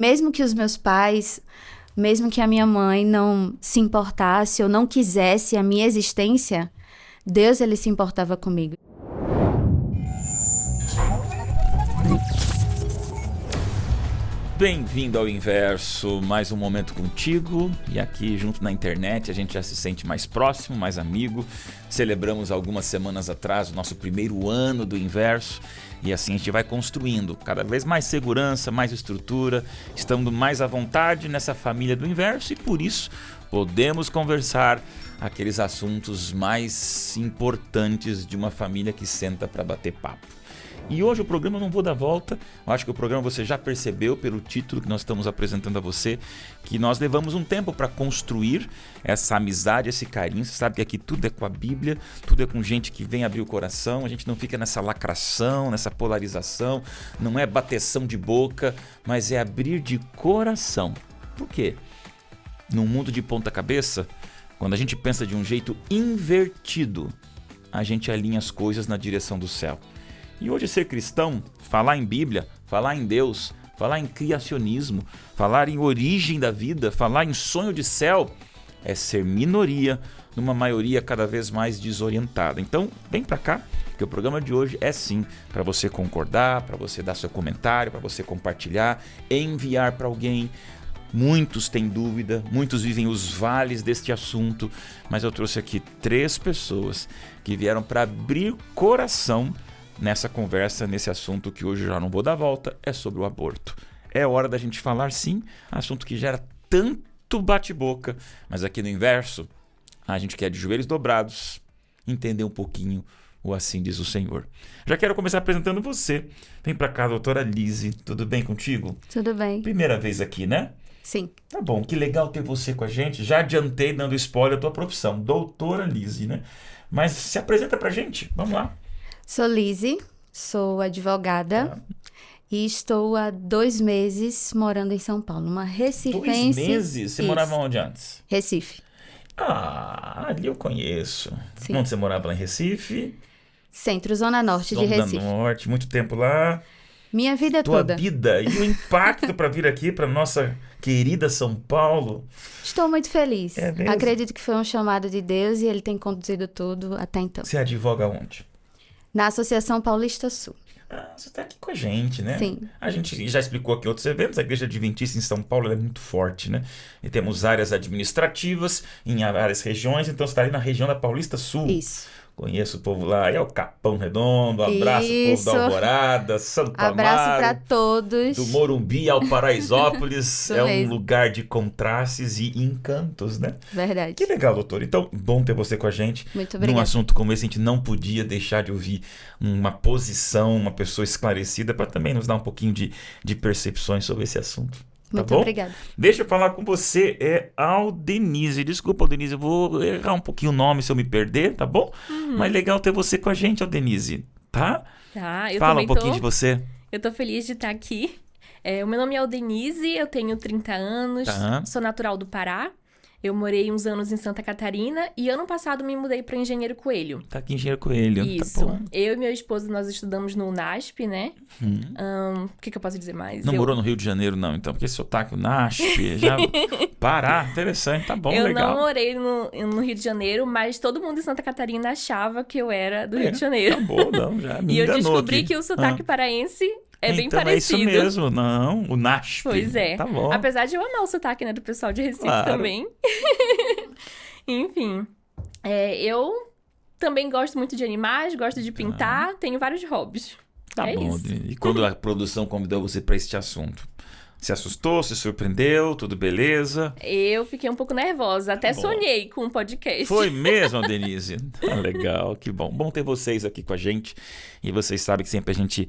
Mesmo que os meus pais, mesmo que a minha mãe não se importasse ou não quisesse a minha existência, Deus, ele se importava comigo. Bem-vindo ao Inverso, mais um momento contigo, e aqui junto na internet a gente já se sente mais próximo, mais amigo. Celebramos algumas semanas atrás o nosso primeiro ano do Inverso, e assim a gente vai construindo cada vez mais segurança, mais estrutura, estando mais à vontade nessa família do Inverso, e por isso podemos conversar aqueles assuntos mais importantes de uma família que senta para bater papo. E hoje o programa eu não vou dar volta, eu acho que o programa você já percebeu pelo título que nós estamos apresentando a você, que nós levamos um tempo para construir essa amizade, esse carinho. Você sabe que aqui tudo é com a Bíblia, tudo é com gente que vem abrir o coração, a gente não fica nessa lacração, nessa polarização, não é bateção de boca, mas é abrir de coração. Por quê? Num mundo de ponta cabeça, quando a gente pensa de um jeito invertido, a gente alinha as coisas na direção do céu. E hoje ser cristão, falar em Bíblia, falar em Deus, falar em criacionismo, falar em origem da vida, falar em sonho de céu, é ser minoria numa maioria cada vez mais desorientada. Então, vem pra cá, porque o programa de hoje é sim para você concordar, para você dar seu comentário, para você compartilhar, enviar para alguém. Muitos têm dúvida, muitos vivem os vales deste assunto, mas eu trouxe aqui 3 pessoas que vieram para abrir coração nessa conversa, nesse assunto que hoje eu já não vou dar volta, é sobre o aborto. É hora da gente falar sim, assunto que gera tanto bate-boca, mas aqui no Inverso, a gente quer de joelhos dobrados entender um pouquinho o assim diz o Senhor. Já quero começar apresentando você. Vem pra cá, doutora Lise, tudo bem contigo? Tudo bem. Primeira vez aqui, né? Sim. Tá bom, que legal ter você com a gente. Já adiantei dando spoiler da tua profissão, doutora Lise, né? Mas se apresenta pra gente, vamos lá. Sou Lise, sou advogada e estou há 2 meses morando em São Paulo, uma recifense. 2 meses? Você morava onde antes? Recife. Ah, ali eu conheço. Sim. Onde você morava lá em Recife? Centro, Zona Norte de Zona Recife. Norte, muito tempo lá. Minha vida Tua toda. vida e o impacto para vir aqui para nossa querida São Paulo. Estou muito feliz. É mesmo? Acredito que foi um chamado de Deus e ele tem conduzido tudo até então. Você advoga onde? Na Associação Paulista Sul. Ah, você está aqui com a gente, né? Sim. A gente já explicou aqui outros eventos, a Igreja Adventista em São Paulo é muito forte, né? E temos áreas administrativas em várias regiões, então você está ali na região da Paulista Sul. Isso. Conheço o povo lá, é o Capão Redondo, abraço o povo da Alvorada, Santo Abraço Amaro, para todos. do Morumbi ao Paraisópolis, Isso é um mesmo. lugar de contrastes e encantos, né? Verdade. Que legal, doutor. Então, bom ter você com a gente. Muito Num obrigada. assunto como esse, a gente não podia deixar de ouvir uma posição, uma pessoa esclarecida, para também nos dar um pouquinho de percepções sobre esse assunto. Muito Tá bom? obrigada. Deixa eu falar com você, é Aldenise. Desculpa, Aldenise, eu vou errar um pouquinho o nome se eu me perder, tá bom? Mas legal ter você com a gente, Aldenise, tá? Tá, eu Fala também um pouquinho tô, de você. eu tô feliz de estar aqui. O meu nome é Aldenise, eu tenho 30 anos, Tá. sou natural do Pará. Eu morei uns anos em Santa Catarina e ano passado me mudei para Engenheiro Coelho. Tá aqui, Engenheiro Coelho. Isso. Tá bom. Eu e meu esposo, nós estudamos no UNASP, né? O que eu posso dizer mais? Não morou no Rio de Janeiro, não, então, porque esse sotaque, o NASP, já... Pará, interessante, tá bom, Eu legal. não morei no Rio de Janeiro, mas todo mundo em Santa Catarina achava que eu era do Rio de Janeiro. Tá bom, não, já me E eu enganou descobri aqui. que o sotaque paraense é bem então parecido. É isso mesmo, não, o NASP. Pois é. Tá bom. Apesar de eu amar o sotaque, né, do pessoal de Recife Claro. também. Enfim. Eu também gosto muito de animais, gosto de pintar, tenho vários hobbies. Tá é bom, isso. Adriane. E quando a produção convidou você para este assunto? Se assustou, se surpreendeu, tudo beleza? Eu fiquei um pouco nervosa, até bom. sonhei com um podcast. Foi mesmo, Denise? Ah, legal, que bom. Bom ter vocês aqui com a gente. E vocês sabem que sempre a gente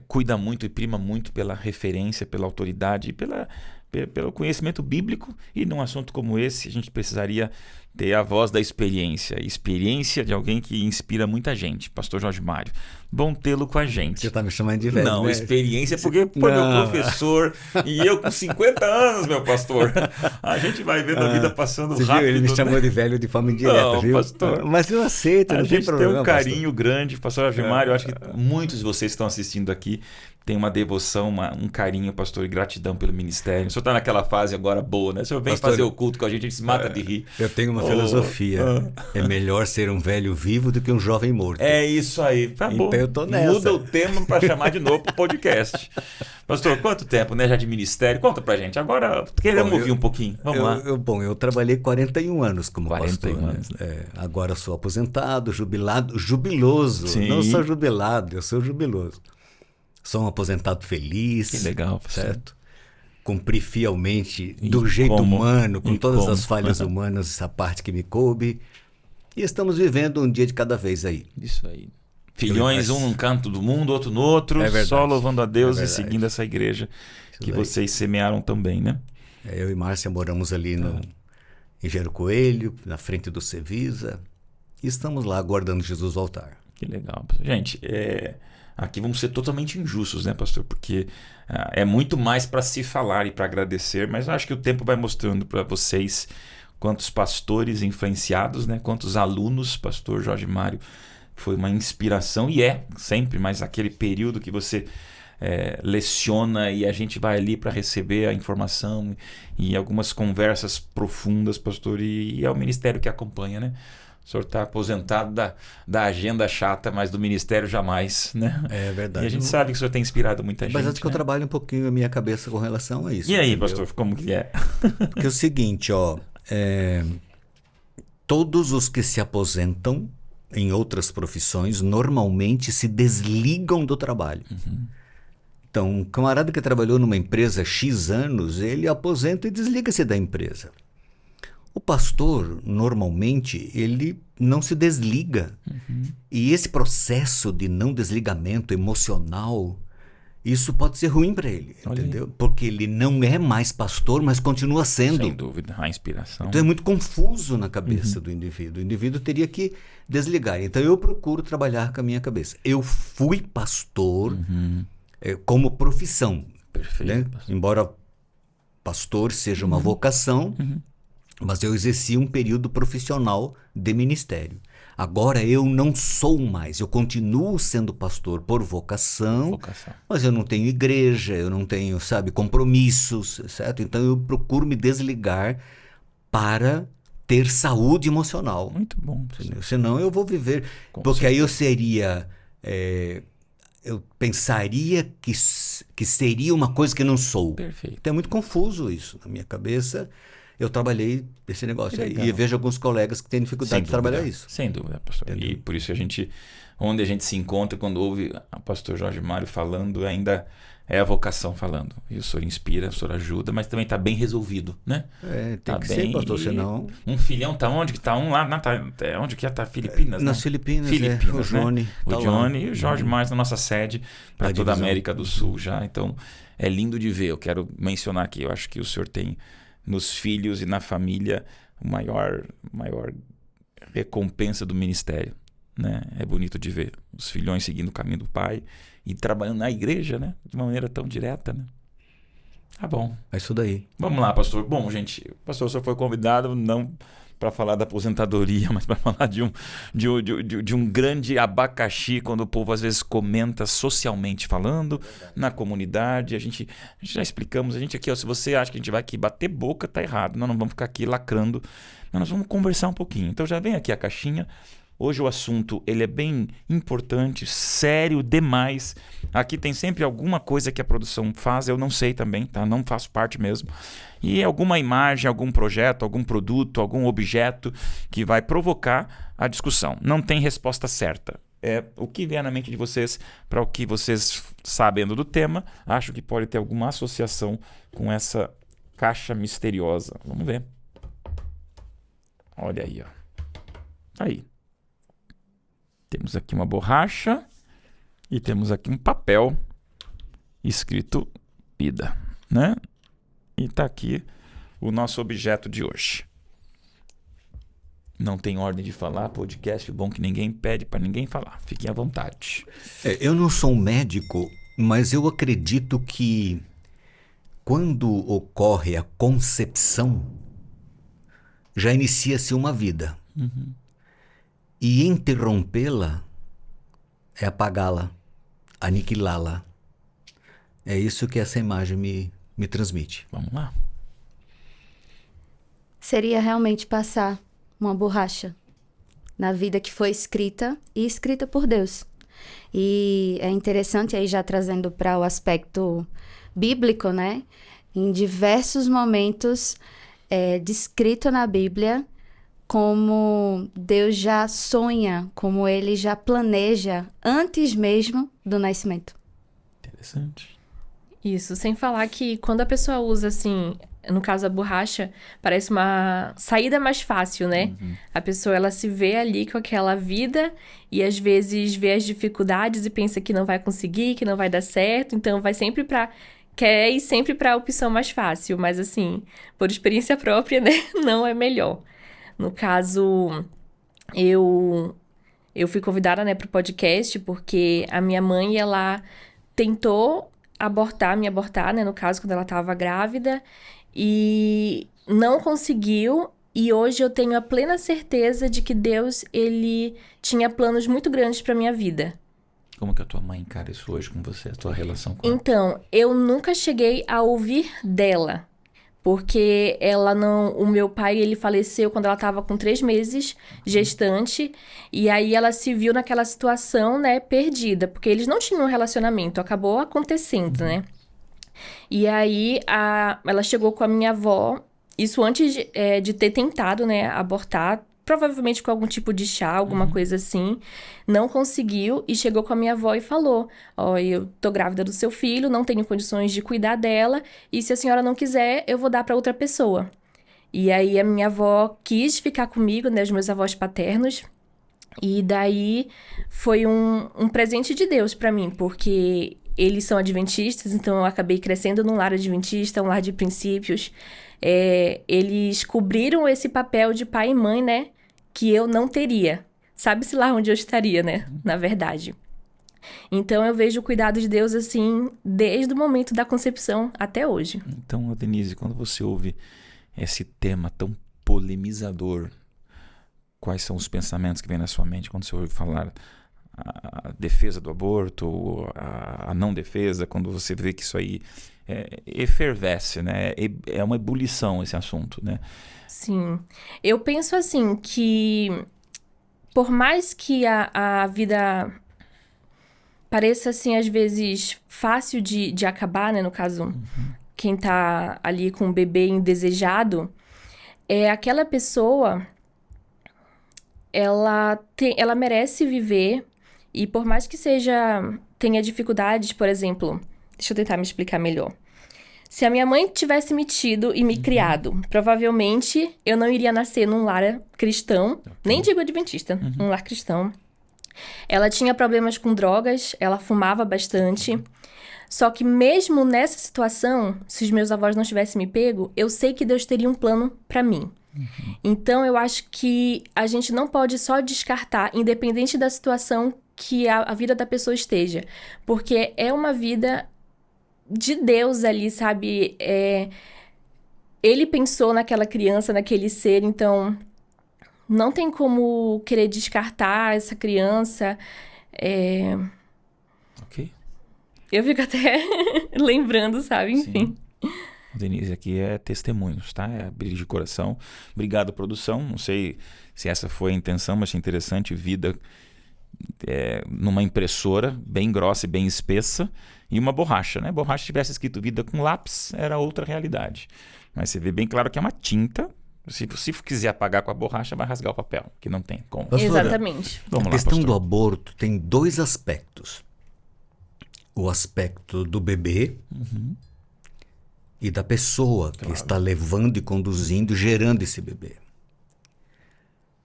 cuida muito e prima muito pela referência, pela autoridade e pelo conhecimento bíblico. E num assunto como esse, a gente precisaria ter a voz da experiência. Experiência de alguém que inspira muita gente. Pastor Jorge Mário. Bom tê-lo com a gente. Você tá me chamando de velho, Não, né? experiência porque foi meu Não. professor e eu com 50 anos, meu pastor. A gente vai vendo a vida passando Você rápido. viu? Ele me né? chamou de velho de forma indireta, Não, viu? pastor. Mas eu aceito, A não tem gente problema. tem um pastor. carinho grande. Pastor Jorge Mário, eu acho que muitos de vocês que estão assistindo aqui tem uma devoção, um carinho, pastor, e gratidão pelo ministério. O senhor está naquela fase agora boa, né? O senhor vem Pastor, fazer o culto com a gente se mata de rir. Eu tenho uma filosofia. É melhor ser um velho vivo do que um jovem morto. É isso aí. Tá bom. Então eu tô nessa. Muda o tema para chamar de novo pro podcast. Pastor, quanto tempo, né, já de ministério? Conta pra gente. Agora queremos ouvir um pouquinho. Vamos lá. Eu trabalhei 41 anos como 41 pastor. anos, né? Agora sou aposentado, jubiloso. Sim. Não sou jubilado, eu sou jubiloso. Sou um aposentado feliz. Que legal, certo? Cumpri fielmente, do jeito humano, com todas as falhas humanas, essa parte que me coube. E estamos vivendo um dia de cada vez aí. Isso aí. Filhões, um num canto do mundo, outro no outro, só louvando a Deus e seguindo essa igreja que vocês semearam também, né? Eu e Márcia moramos ali em Gero Coelho, na frente do Cevisa, e estamos lá aguardando Jesus voltar. Que legal. Gente, aqui vamos ser totalmente injustos, né, pastor? Porque é muito mais para se falar e para agradecer, mas eu acho que o tempo vai mostrando para vocês quantos pastores influenciados, né? Quantos alunos, pastor Jorge Mário, foi uma inspiração e é sempre, mas aquele período que você leciona e a gente vai ali para receber a informação e algumas conversas profundas, pastor, e é o ministério que acompanha, né? O senhor está aposentado da agenda chata, mas do ministério jamais, né? É verdade. E a gente sabe que o senhor tem inspirado muita gente. Mas acho que eu trabalho um pouquinho a minha cabeça com relação a isso. E aí, pastor, como que é? Porque é o seguinte, todos os que se aposentam em outras profissões normalmente se desligam do trabalho. Então, um camarada que trabalhou numa empresa X anos, ele aposenta e desliga-se da empresa. O pastor, normalmente, ele não se desliga. E esse processo de não desligamento emocional, isso pode ser ruim para ele, entendeu? Porque ele não é mais pastor, mas continua sendo. Sem dúvida, a inspiração. Então é muito confuso na cabeça do indivíduo. O indivíduo teria que desligar. Então eu procuro trabalhar com a minha cabeça. Eu fui pastor como profissão. Perfeito. Né? Embora pastor seja uma vocação, mas eu exerci um período profissional de ministério. Agora eu não sou mais, eu continuo sendo pastor por vocação, mas eu não tenho igreja, eu não tenho, compromissos, certo? Então eu procuro me desligar para ter saúde emocional. Muito bom. Senão eu vou viver, porque aí eu seria, eu pensaria que seria uma coisa que eu não sou. Perfeito. Então é muito confuso isso na minha cabeça. Eu trabalhei esse negócio aí e vejo alguns colegas que têm dificuldade de trabalhar isso. Sem dúvida, pastor. Entendeu? E por isso onde a gente se encontra, quando ouve o pastor Jorge Mário falando, ainda é a vocação falando. E o senhor inspira, o senhor ajuda, mas também está bem resolvido, né? Tem que ser, pastor, senão... Um filhão tá onde que tá? Um lá, onde que tá? Filipinas, Nas né? Filipinas, o Johnny. Né? O Johnny e o Jorge Mário na nossa sede para toda a América do Sul já. Então, é lindo de ver. Eu quero mencionar aqui, eu acho que o senhor tem nos filhos e na família a maior recompensa do ministério, né? É bonito de ver os filhões seguindo o caminho do pai e trabalhando na igreja, né? De uma maneira tão direta, né? Tá bom. É isso daí. Vamos lá, pastor. Bom, gente, pastor, o senhor foi convidado não para falar da aposentadoria, mas para falar de um grande abacaxi, quando o povo às vezes comenta socialmente falando, na comunidade. A gente já explicamos, a gente aqui, se você acha que a gente vai aqui bater boca, tá errado. Nós não vamos ficar aqui lacrando, mas nós vamos conversar um pouquinho. Então já vem aqui a caixinha. Hoje o assunto ele é bem importante, sério demais. Aqui tem sempre alguma coisa que a produção faz, eu não sei também, tá? Não faço parte mesmo. E alguma imagem, algum projeto, algum produto, algum objeto que vai provocar a discussão. Não tem resposta certa. É o que vier na mente de vocês, para o que vocês, sabendo do tema, acho que pode ter alguma associação com essa caixa misteriosa. Vamos ver. Olha aí, ó. Aí. Temos aqui uma borracha e temos aqui um papel escrito vida, né? E tá aqui o nosso objeto de hoje. Não tem ordem de falar, podcast bom que ninguém pede para ninguém falar. Fiquem à vontade. Eu não sou um médico, mas eu acredito que quando ocorre a concepção, já inicia-se uma vida. E interrompê-la é apagá-la, aniquilá-la. É isso que essa imagem me transmite. Vamos lá. Seria realmente passar uma borracha na vida que foi escrita e escrita por Deus. E é interessante aí já trazendo para o aspecto bíblico, né? Em diversos momentos é descrito na Bíblia como Deus já sonha, como ele já planeja antes mesmo do nascimento. Interessante. Isso, sem falar que quando a pessoa usa, assim, no caso a borracha, parece uma saída mais fácil, né? A pessoa, ela se vê ali com aquela vida e às vezes vê as dificuldades e pensa que não vai conseguir, que não vai dar certo, então vai sempre quer ir sempre para a opção mais fácil, mas assim, por experiência própria, né? Não é melhor. No caso, eu fui convidada, né, para o podcast porque a minha mãe, ela tentou me abortar, né, no caso, quando ela estava grávida, e não conseguiu, e hoje eu tenho a plena certeza de que Deus, ele tinha planos muito grandes para minha vida. Como que a tua mãe encara isso hoje com você, a tua relação com ela? Então, eu nunca cheguei a ouvir dela, porque o meu pai, ele faleceu quando ela estava com 3 meses, gestante, e aí ela se viu naquela situação, né, perdida, porque eles não tinham um relacionamento, acabou acontecendo, né? E aí, ela chegou com a minha avó, isso antes de ter tentado, né, abortar, provavelmente com algum tipo de chá, alguma coisa assim, não conseguiu, e chegou com a minha avó e falou, eu tô grávida do seu filho, não tenho condições de cuidar dela, e se a senhora não quiser, eu vou dar para outra pessoa. E aí a minha avó quis ficar comigo, né, os meus avós paternos, e daí foi um presente de Deus para mim, porque eles são adventistas, então eu acabei crescendo num lar adventista, um lar de princípios. Eles cobriram esse papel de pai e mãe, né? Que eu não teria. Sabe-se lá onde eu estaria, né? Na verdade. Então, eu vejo o cuidado de Deus, assim, desde o momento da concepção até hoje. Então, Denise, quando você ouve esse tema tão polemizador, quais são os pensamentos que vêm na sua mente quando você ouve falar a defesa do aborto, a não defesa, quando você vê que isso aí efervesce, né? É uma ebulição esse assunto, né? Sim. Eu penso assim que por mais que a vida pareça assim às vezes fácil de acabar, né, no caso, quem tá ali com um bebê indesejado, aquela pessoa ela merece viver, e por mais que tenha dificuldades, por exemplo, deixa eu tentar me explicar melhor. Se a minha mãe tivesse me tido e me criado, provavelmente eu não iria nascer num lar cristão, nem digo adventista, num lar cristão. Ela tinha problemas com drogas, ela fumava bastante. Só que mesmo nessa situação, se os meus avós não tivessem me pego, eu sei que Deus teria um plano pra mim. Então, eu acho que a gente não pode só descartar, independente da situação que a vida da pessoa esteja. Porque é uma vida de Deus ali, sabe? Ele pensou naquela criança, naquele ser, então não tem como querer descartar essa criança. Ok. Eu fico até lembrando, sabe? Enfim. Sim. Denise, aqui é testemunhos, tá? É abrir de coração. Obrigado, produção. Não sei se essa foi a intenção, mas achei interessante. Vida numa impressora bem grossa e bem espessa e uma borracha, né? Borracha tivesse escrito vida com lápis, era outra realidade. Mas você vê bem claro que é uma tinta. Se você quiser apagar com a borracha, vai rasgar o papel, que não tem como. Pastora, Exatamente. Vamos a lá, questão pastor. do aborto tem 2 aspectos. O aspecto do bebê e da pessoa que está levando e conduzindo, gerando esse bebê.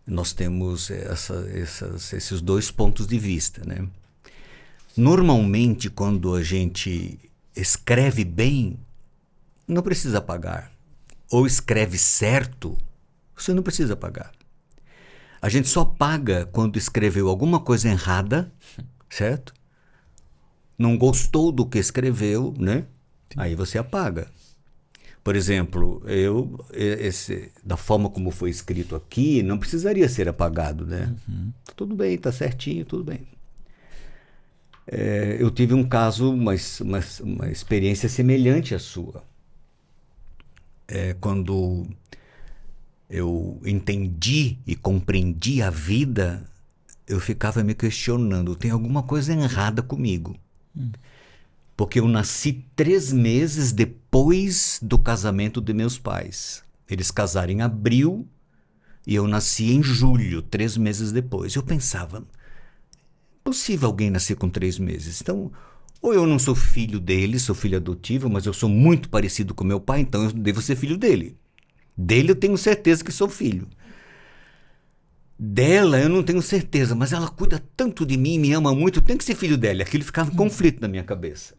Nós temos esses 2 pontos de vista, né? Normalmente, quando a gente escreve bem, não precisa pagar. Ou escreve certo, você não precisa pagar. A gente só paga quando escreveu alguma coisa errada, certo? Não gostou do que escreveu, né? Aí você apaga. Por exemplo, da forma como foi escrito aqui, não precisaria ser apagado, né? Tudo bem, tá certinho, tudo bem. eu tive um caso, uma experiência semelhante à sua. Quando eu entendi e compreendi a vida, eu ficava me questionando, tem alguma coisa errada comigo. Porque eu nasci 3 meses depois do casamento de meus pais. Eles casaram em abril e eu nasci em julho, 3 meses depois. Eu pensava, possível alguém nascer com 3 meses? Então, ou eu não sou filho dele, sou filho adotivo, mas eu sou muito parecido com meu pai, então eu devo ser filho dele. Dele eu tenho certeza que sou filho. Dela eu não tenho certeza, mas ela cuida tanto de mim, me ama muito, eu tenho que ser filho dela. Aquilo ficava em conflito na minha cabeça.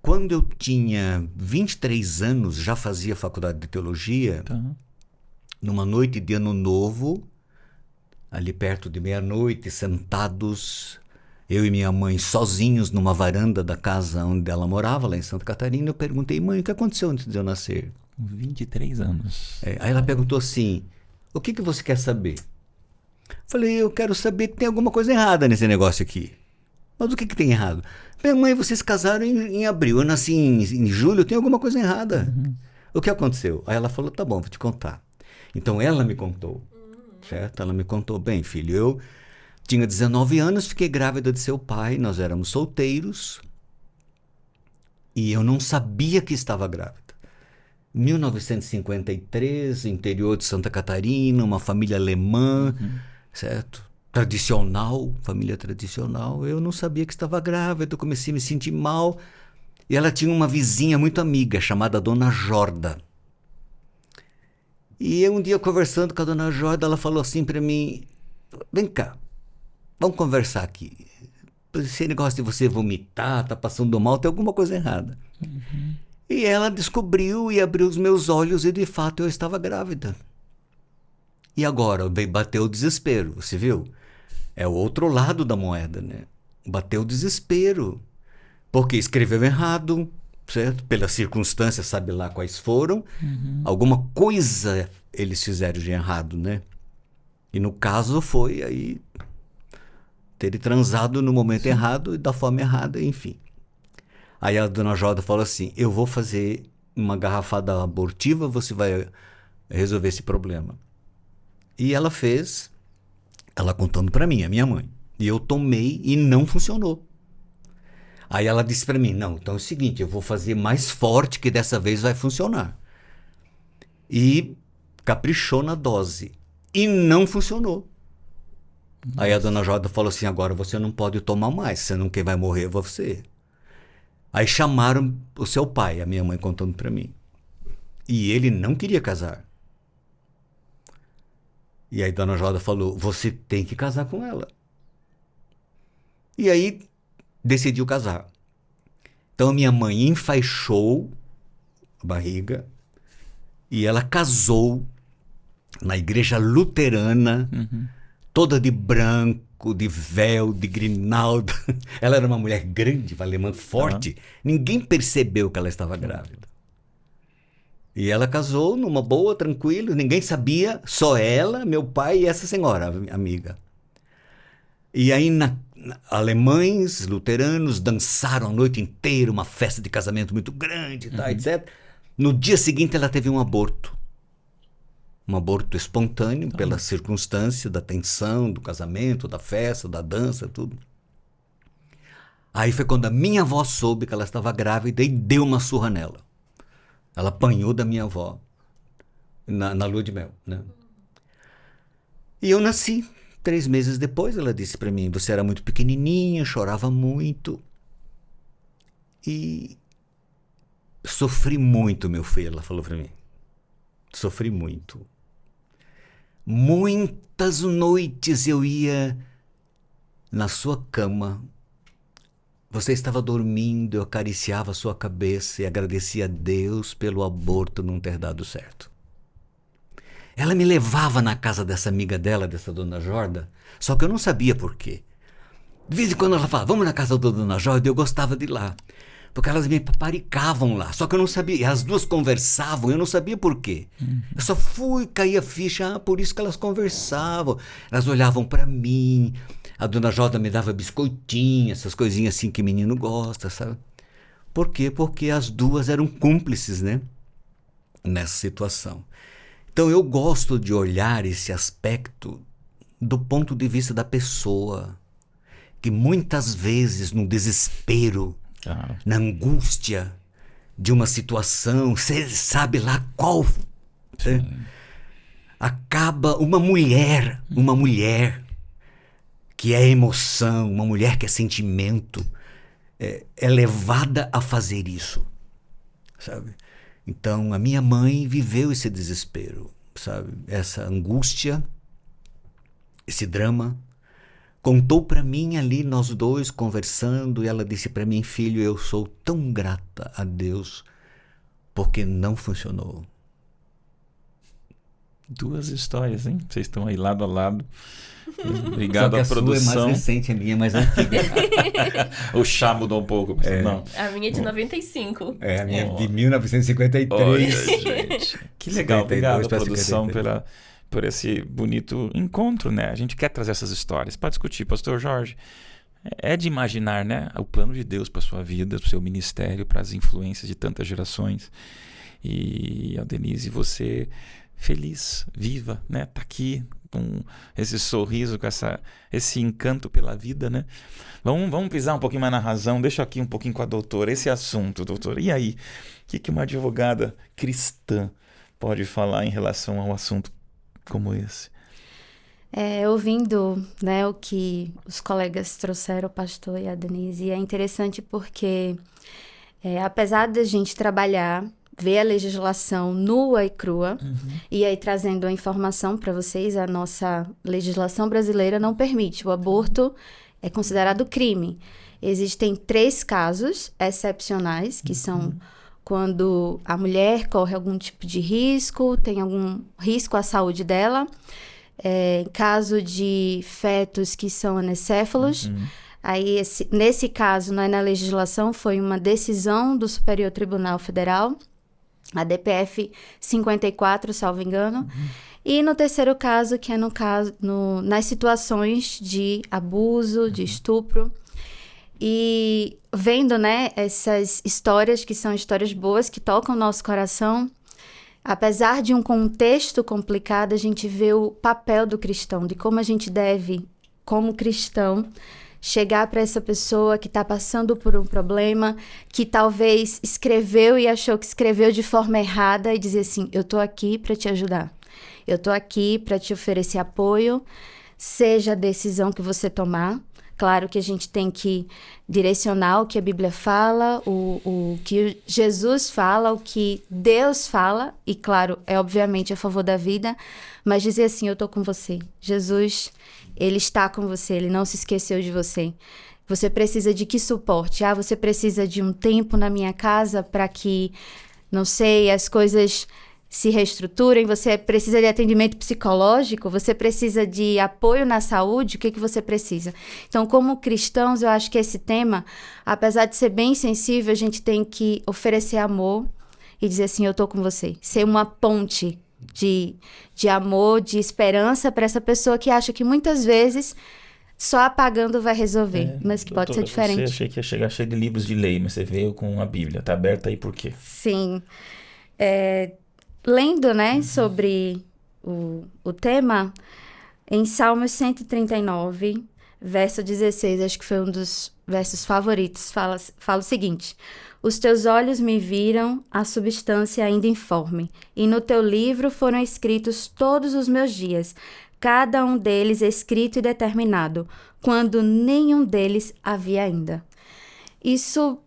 Quando eu tinha 23 anos, já fazia faculdade de teologia, numa noite de ano novo, ali perto de meia-noite, sentados, eu e minha mãe sozinhos numa varanda da casa onde ela morava, lá em Santa Catarina, eu perguntei, mãe, o que aconteceu antes de eu nascer? Com 23 anos. Aí ela perguntou assim, o que você quer saber? Falei, eu quero saber que tem alguma coisa errada nesse negócio aqui. Mas o que tem errado? Minha mãe, vocês casaram em abril, eu nasci em julho, tem alguma coisa errada. O que aconteceu? Aí ela falou, tá bom, vou te contar. Então ela me contou, certo? Ela me contou, bem, filho, eu tinha 19 anos, fiquei grávida de seu pai, nós éramos solteiros e eu não sabia que estava grávida. 1953, interior de Santa Catarina, uma família alemã, certo? Tradicional, família tradicional. Eu não sabia que estava grávida, eu comecei a me sentir mal. E ela tinha uma vizinha muito amiga, chamada Dona Jorda. E eu um dia conversando com a Dona Jorda, ela falou assim para mim, vem cá, vamos conversar aqui. Esse negócio de você vomitar, tá passando mal, tem alguma coisa errada. E ela descobriu e abriu os meus olhos e de fato eu estava grávida. E agora bateu o desespero, você viu? É o outro lado da moeda, né? Bateu o desespero. Porque escreveu errado, certo? Pelas circunstâncias, sabe lá quais foram. Alguma coisa eles fizeram de errado, né? E no caso foi aí ter transado no momento errado e da forma errada, enfim. Aí a Dona Jorda falou assim, eu vou fazer uma garrafada abortiva, você vai resolver esse problema. E ela fez, ela contando para mim, a minha mãe. E eu tomei e não funcionou. Aí ela disse para mim, não, então é o seguinte, eu vou fazer mais forte que dessa vez vai funcionar. E caprichou na dose. E não funcionou. Aí a Dona Jorda falou assim, agora você não pode tomar mais, senão quem vai morrer é você. Aí chamaram o seu pai, a minha mãe contando para mim. E ele não queria casar. E aí Dona Jorda falou, você tem que casar com ela. E aí decidiu casar. Então a minha mãe enfaixou a barriga e ela casou na igreja luterana, toda de branco, de véu, de grinalda. Ela era uma mulher grande, alemã, forte. Ninguém percebeu que ela estava grávida. E ela casou numa boa, tranquilo, ninguém sabia, só ela, meu pai e essa senhora, amiga. E aí alemães, luteranos, dançaram a noite inteira, uma festa de casamento muito grande, tá, etc. No dia seguinte ela teve um aborto. Um aborto espontâneo, pela circunstância da tensão, do casamento, da festa, da dança, tudo. Aí foi quando a minha avó soube que ela estava grávida e deu uma surra nela. Ela apanhou da minha avó na lua de mel, né? E eu nasci 3 meses depois. Ela disse para mim, você era muito pequenininha, chorava muito. E sofri muito, meu filho, ela falou para mim. Sofri muito. Muitas noites eu ia na sua cama. Você estava dormindo, eu acariciava a sua cabeça e agradecia a Deus pelo aborto não ter dado certo. Ela me levava na casa dessa amiga dela, dessa Dona Jorda, só que eu não sabia por quê. De vez em quando ela falava, vamos na casa da Dona Jorda, eu gostava de ir lá. Porque elas me paparicavam lá, só que eu não sabia, e as duas conversavam, eu não sabia por quê. Eu só fui cair a ficha, por isso que elas conversavam. Elas olhavam para mim, A dona Joda me dava biscoitinho, essas coisinhas assim que menino gosta, sabe? Por quê? Porque as duas eram cúmplices, né? Nessa situação. Então eu gosto de olhar esse aspecto do ponto de vista da pessoa, que muitas vezes no desespero, na angústia de uma situação, você sabe lá qual, acaba uma mulher que é emoção, uma mulher que é sentimento, é levada a fazer isso, sabe? Então a minha mãe viveu esse desespero, sabe? Essa angústia, esse drama. Contou para mim ali, nós dois conversando, e ela disse para mim: filho, eu sou tão grata a Deus porque não funcionou. Duas histórias, hein? Vocês estão aí lado a lado. Obrigado à sua produção. É mais recente, a minha é mais antiga. O chá mudou um pouco. Não. A minha é de 95. A minha é de 1953. Olha, gente. Que legal. 52 Obrigado à para produção 53. por esse bonito encontro, né? A gente quer trazer essas histórias para discutir. Pastor Jorge, é de imaginar, né, o plano de Deus para sua vida, para o seu ministério, para as influências de tantas gerações. E a Denise, você feliz, viva, né? Tá aqui com esse sorriso, com esse encanto pela vida, né? Vamos pisar um pouquinho mais na razão. Deixa aqui um pouquinho com a doutora esse assunto, doutora. E aí, o que uma advogada cristã pode falar em relação a um assunto como esse? Ouvindo, né, o que os colegas trouxeram, o pastor e a Denise, é interessante porque, apesar da gente trabalhar, ver a legislação nua e crua, e aí trazendo a informação para vocês, a nossa legislação brasileira não permite. O aborto é considerado crime. Existem 3 casos excepcionais, que são quando a mulher corre algum tipo de risco, tem algum risco à saúde dela, em caso de fetos que são anencéfalos. Aí, nesse caso, não é na legislação, foi uma decisão do Superior Tribunal Federal, a DPF 54, salvo engano. E no terceiro caso, que é nas situações de abuso, de estupro. E vendo, né, essas histórias que são histórias boas, que tocam o nosso coração, apesar de um contexto complicado, a gente vê o papel do cristão, de como a gente deve, como cristão, chegar para essa pessoa que está passando por um problema, que talvez escreveu e achou que escreveu de forma errada, e dizer assim: eu estou aqui para te ajudar. Eu estou aqui para te oferecer apoio, seja a decisão que você tomar. Claro que a gente tem que direcionar o que a Bíblia fala, o que Jesus fala, o que Deus fala, e claro, é obviamente a favor da vida, mas dizer assim: eu estou com você. Jesus, Ele está com você, Ele não se esqueceu de você. Você precisa de que suporte? Você precisa de um tempo na minha casa para que, não sei, as coisas se reestruturem, você precisa de atendimento psicológico, você precisa de apoio na saúde, o que você precisa? Então, como cristãos, eu acho que esse tema, apesar de ser bem sensível, a gente tem que oferecer amor e dizer assim: eu estou com você. Ser uma ponte de amor, de esperança para essa pessoa que acha que muitas vezes só apagando vai resolver, mas que doutora, pode ser diferente. Você achei que ia chegar cheio de livros de lei, mas você veio com a Bíblia. Tá aberta aí por quê? Sim. Lendo, né, sobre o tema, em Salmos 139, verso 16, acho que foi um dos versos favoritos, fala o seguinte: os teus olhos me viram a substância ainda informe, e no teu livro foram escritos todos os meus dias, cada um deles escrito e determinado, quando nenhum deles havia ainda. Isso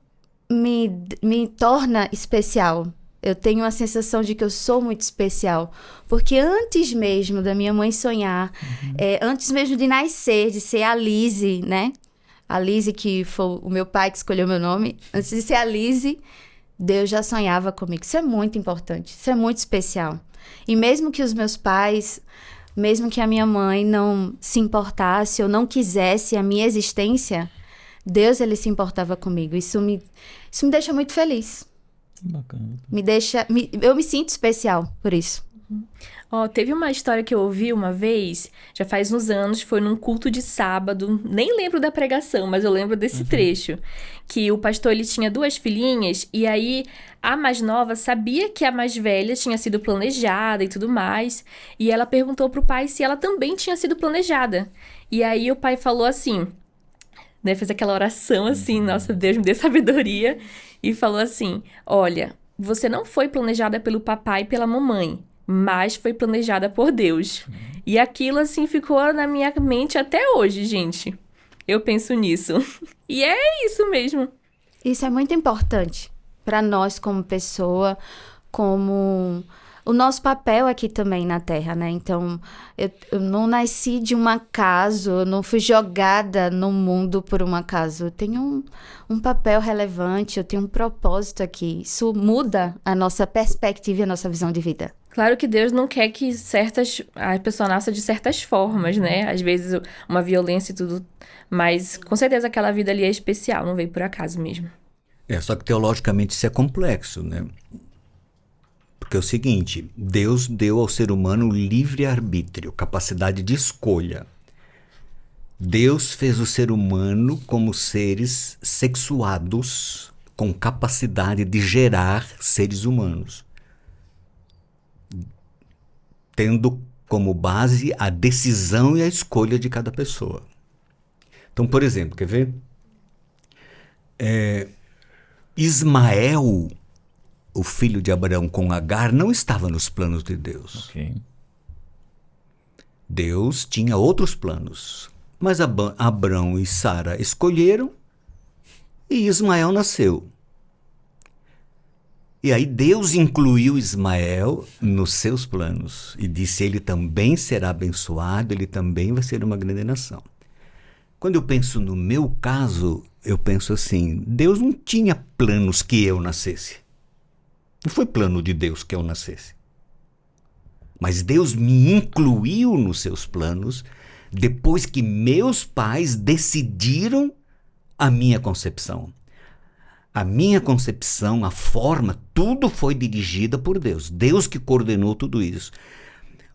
me torna especial. Eu tenho a sensação de que eu sou muito especial, porque antes mesmo da minha mãe sonhar, antes mesmo de nascer, de ser a Lise, né? A Lise, que foi o meu pai que escolheu meu nome, antes de ser a Lise, Deus já sonhava comigo. Isso é muito importante, isso é muito especial. E mesmo que os meus pais, mesmo que a minha mãe não se importasse ou não quisesse a minha existência, Deus, Ele se importava comigo. Isso me deixa muito feliz. Bacana. Eu me sinto especial por isso. Ó, teve uma história que eu ouvi uma vez, já faz uns anos, foi num culto de sábado, nem lembro da pregação, mas eu lembro desse trecho, que o pastor ele tinha 2 filhinhas, e aí a mais nova sabia que a mais velha tinha sido planejada e tudo mais, e ela perguntou pro pai se ela também tinha sido planejada. E aí o pai falou assim, né, fez aquela oração assim, nossa, Deus me dê sabedoria, e falou assim, olha, você não foi planejada pelo papai e pela mamãe, mas foi planejada por Deus. E aquilo, assim, ficou na minha mente até hoje, gente. Eu penso nisso. E é isso mesmo. Isso é muito importante para nós como pessoa, como o nosso papel aqui também na Terra, né? Então, eu não nasci de um acaso, eu não fui jogada no mundo por um acaso. Eu tenho um papel relevante, eu tenho um propósito aqui. Isso muda a nossa perspectiva e a nossa visão de vida. Claro que Deus não quer que a pessoa nasça de certas formas, né? Às vezes uma violência e tudo. Mas com certeza aquela vida ali é especial, não veio por acaso mesmo. Só que teologicamente isso é complexo, né? Porque é o seguinte, Deus deu ao ser humano livre-arbítrio, capacidade de escolha. Deus fez o ser humano como seres sexuados, com capacidade de gerar seres humanos, tendo como base a decisão e a escolha de cada pessoa. Então, por exemplo, quer ver? Ismael, o filho de Abraão com Agar, não estava nos planos de Deus. Ok. Deus tinha outros planos. Mas Abraão e Sara escolheram e Ismael nasceu. E aí Deus incluiu Ismael nos seus planos e disse: ele também será abençoado, ele também vai ser uma grande nação. Quando eu penso no meu caso, eu penso assim, Deus não tinha planos que eu nascesse. Não foi plano de Deus que eu nascesse. Mas Deus me incluiu nos seus planos depois que meus pais decidiram a minha concepção. A minha concepção, a forma, tudo foi dirigida por Deus. Deus que coordenou tudo isso.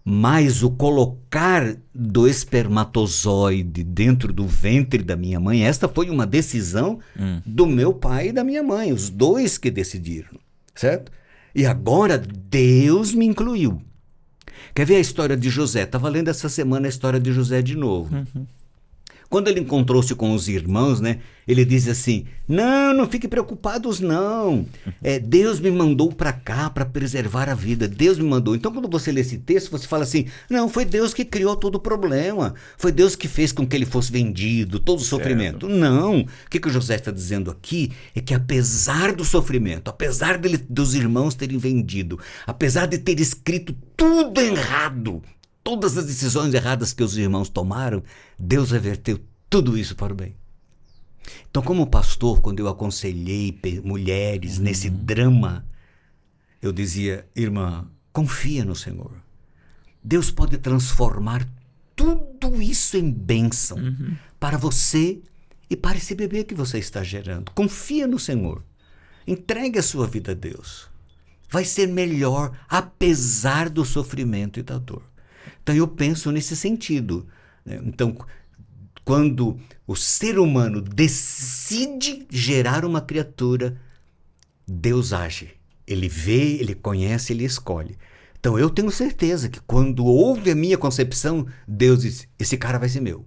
Mas o colocar do espermatozoide dentro do ventre da minha mãe, esta foi uma decisão do meu pai e da minha mãe, os dois que decidiram, certo? E agora Deus me incluiu. Quer ver a história de José? Estava lendo essa semana a história de José de novo. Quando ele encontrou-se com os irmãos, né, ele diz assim, não fiquem preocupados não, Deus me mandou para cá para preservar a vida, Deus me mandou. Então quando você lê esse texto, você fala assim, não, foi Deus que criou todo o problema, foi Deus que fez com que ele fosse vendido, todo o sofrimento. Não, o que o José está dizendo aqui é que apesar do sofrimento, apesar dos irmãos terem vendido, apesar de ter escrito tudo errado, todas as decisões erradas que os irmãos tomaram, Deus reverteu tudo isso para o bem. Então, como pastor, quando eu aconselhei mulheres nesse drama, eu dizia, irmã, confia no Senhor. Deus pode transformar tudo isso em bênção para você e para esse bebê que você está gerando. Confia no Senhor. Entregue a sua vida a Deus. Vai ser melhor, apesar do sofrimento e da dor. Então eu penso nesse sentido, né? Então, quando o ser humano decide gerar uma criatura, Deus age. Ele vê, ele conhece, ele escolhe. Então eu tenho certeza que quando houve a minha concepção, Deus disse, esse cara vai ser meu.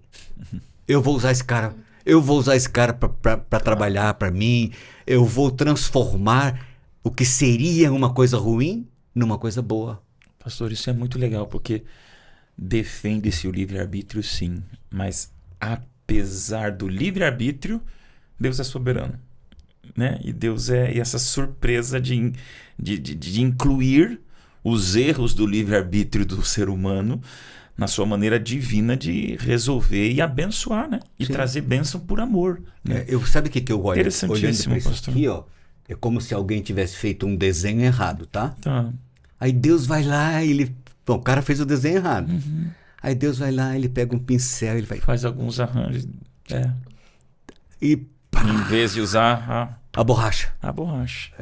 Eu vou usar esse cara para trabalhar para mim, eu vou transformar o que seria uma coisa ruim numa coisa boa. Pastor, isso é muito legal, porque defende-se o livre-arbítrio, sim, mas apesar do livre-arbítrio, Deus é soberano, né? E Deus é essa surpresa de incluir os erros do livre-arbítrio do ser humano na sua maneira divina de resolver e abençoar, né? E trazer bênção por amor, né? Sabe o que eu olho? Interessantíssimo, olhando pastor. aqui, ó, é como se alguém tivesse feito um desenho errado, tá? Tá. Aí Deus vai lá e o cara fez o desenho errado. Aí Deus vai lá, ele pega um pincel, ele vai... Faz alguns arranjos. E pá, Em vez de usar a borracha. a borracha.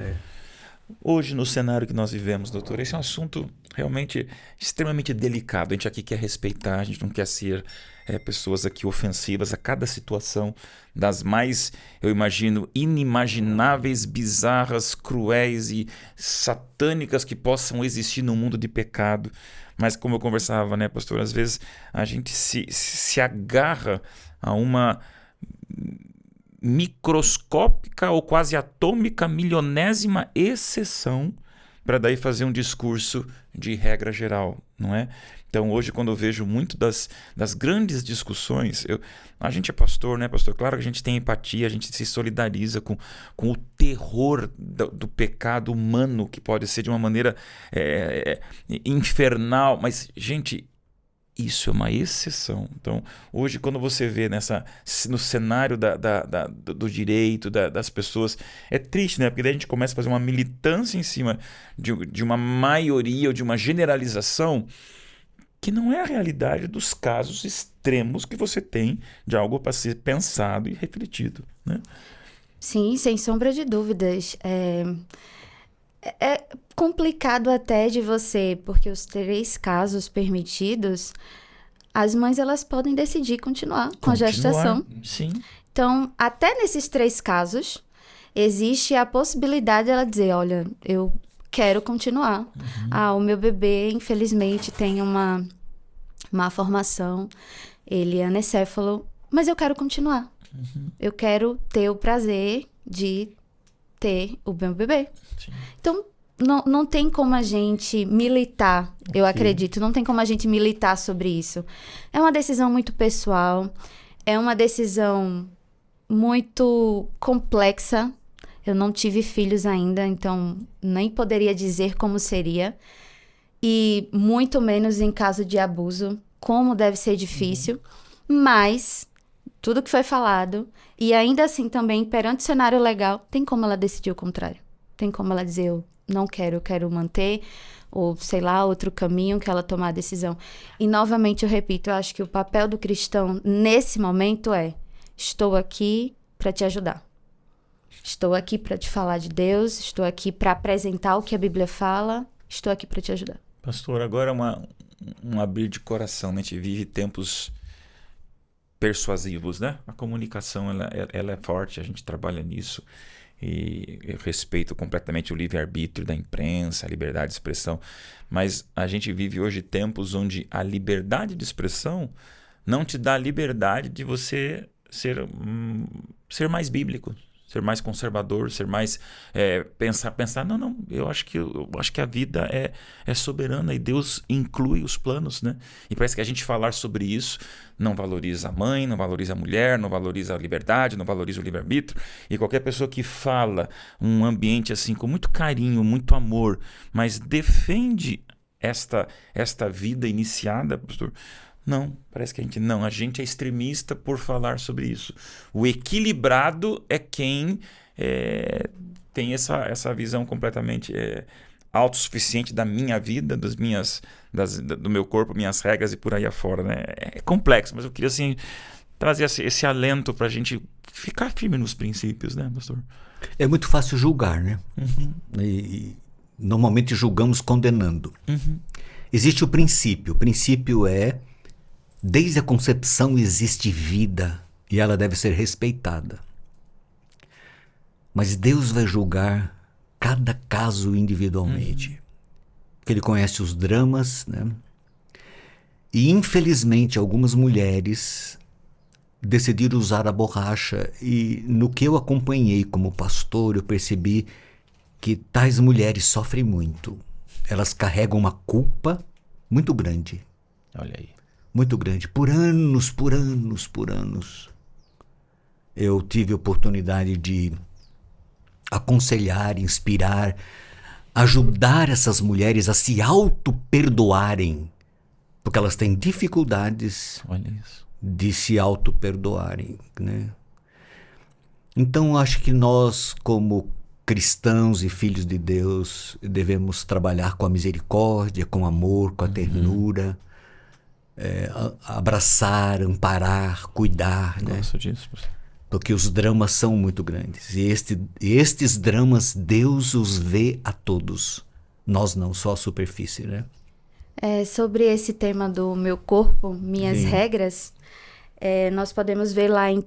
Hoje, no cenário que nós vivemos, doutor, esse é um assunto realmente extremamente delicado. A gente aqui quer respeitar, a gente não quer ser pessoas aqui ofensivas a cada situação, das mais, eu imagino, inimagináveis, bizarras, cruéis e satânicas que possam existir no mundo de pecado. Mas como eu conversava, né, pastor, às vezes a gente se agarra a uma microscópica ou quase atômica milionésima exceção para daí fazer um discurso de regra geral, não é? Então hoje quando eu vejo muito das grandes discussões, a gente é pastor, né, pastor? Claro que a gente tem empatia, a gente se solidariza com o terror do pecado humano, que pode ser de uma maneira infernal, mas, gente, isso é uma exceção. Então, hoje, quando você vê no cenário do direito, das pessoas, é triste, né? Porque daí a gente começa a fazer uma militância em cima de uma maioria ou de uma generalização que não é a realidade dos casos extremos que você tem de algo para ser pensado e refletido, né? Sim, sem sombra de dúvidas. É complicado até de você, porque os 3 casos permitidos, as mães elas podem decidir continuar com a gestação. Sim. Então, até nesses 3 casos, existe a possibilidade dela dizer, olha, eu quero continuar. O meu bebê, infelizmente, tem uma má formação, ele é anencéfalo, mas eu quero continuar. Eu quero ter o prazer de ter o meu bebê. Sim. Então, não tem como a gente militar, eu acredito, não tem como a gente militar sobre isso. É uma decisão muito pessoal, é uma decisão muito complexa. Eu não tive filhos ainda, então nem poderia dizer como seria. E muito menos em caso de abuso, como deve ser difícil. Mas tudo que foi falado, e ainda assim também, perante o cenário legal, tem como ela decidir o contrário. Tem como ela dizer, eu não quero, eu quero manter, ou sei lá, outro caminho que ela tomar a decisão. E novamente eu repito, eu acho que o papel do cristão nesse momento é, estou aqui para te ajudar. Estou aqui para te falar de Deus, estou aqui para apresentar o que a Bíblia fala, estou aqui para te ajudar. Pastor, agora um abrir de coração, né? A gente vive tempos persuasivos, né? A comunicação ela é forte, a gente trabalha nisso e eu respeito completamente o livre-arbítrio da imprensa, a liberdade de expressão, mas a gente vive hoje tempos onde a liberdade de expressão não te dá a liberdade de você ser mais bíblico, ser mais conservador, ser mais pensar, não, eu acho que a vida é soberana e Deus inclui os planos, né? E parece que a gente falar sobre isso não valoriza a mãe, não valoriza a mulher, não valoriza a liberdade, não valoriza o livre-arbítrio. E qualquer pessoa que fala um ambiente assim com muito carinho, muito amor, mas defende esta vida iniciada, pastor, não, parece que a gente é extremista por falar sobre isso. O equilibrado é quem tem essa visão completamente autossuficiente da minha vida, do meu corpo, minhas regras e por aí afora, né? É complexo, mas eu queria assim, trazer esse alento para a gente ficar firme nos princípios, né, pastor? É muito fácil julgar, né? E normalmente julgamos condenando. Existe o princípio. O princípio é, desde a concepção existe vida e ela deve ser respeitada. Mas Deus vai julgar cada caso individualmente. Porque Ele conhece os dramas, né? E infelizmente algumas mulheres decidiram usar a borracha e no que eu acompanhei como pastor eu percebi que tais mulheres sofrem muito. Elas carregam uma culpa muito grande. Olha aí. Muito grande, por anos. Eu tive a oportunidade de aconselhar, inspirar, ajudar essas mulheres a se auto-perdoarem, porque elas têm dificuldades de se auto-perdoarem, né? Então, acho que nós, como cristãos e filhos de Deus, devemos trabalhar com a misericórdia, com o amor, com a ternura, abraçar, amparar, cuidar, né? Gosto disso. Porque os dramas são muito grandes. E estes dramas, Deus os vê a todos. Nós não, só a superfície, né? Sobre esse tema do meu corpo, minhas Sim. regras, nós podemos ver lá em 1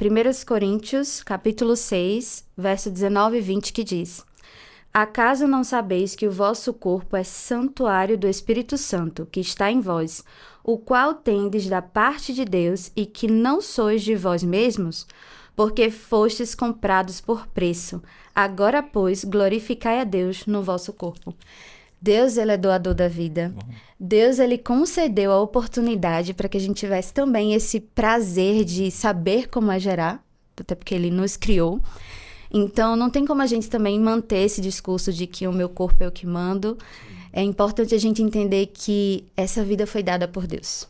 Coríntios, capítulo 6, verso 19 e 20, que diz: Acaso não sabeis que o vosso corpo é santuário do Espírito Santo, que está em vós, o qual tendes da parte de Deus, e que não sois de vós mesmos? Porque fostes comprados por preço. Agora, pois, glorificai a Deus no vosso corpo. Deus, ele é doador da vida. Deus, ele concedeu a oportunidade para que a gente tivesse também esse prazer de saber como é gerar, até porque ele nos criou. Então, não tem como a gente também manter esse discurso de que o meu corpo é o que mando. É importante a gente entender que essa vida foi dada por Deus.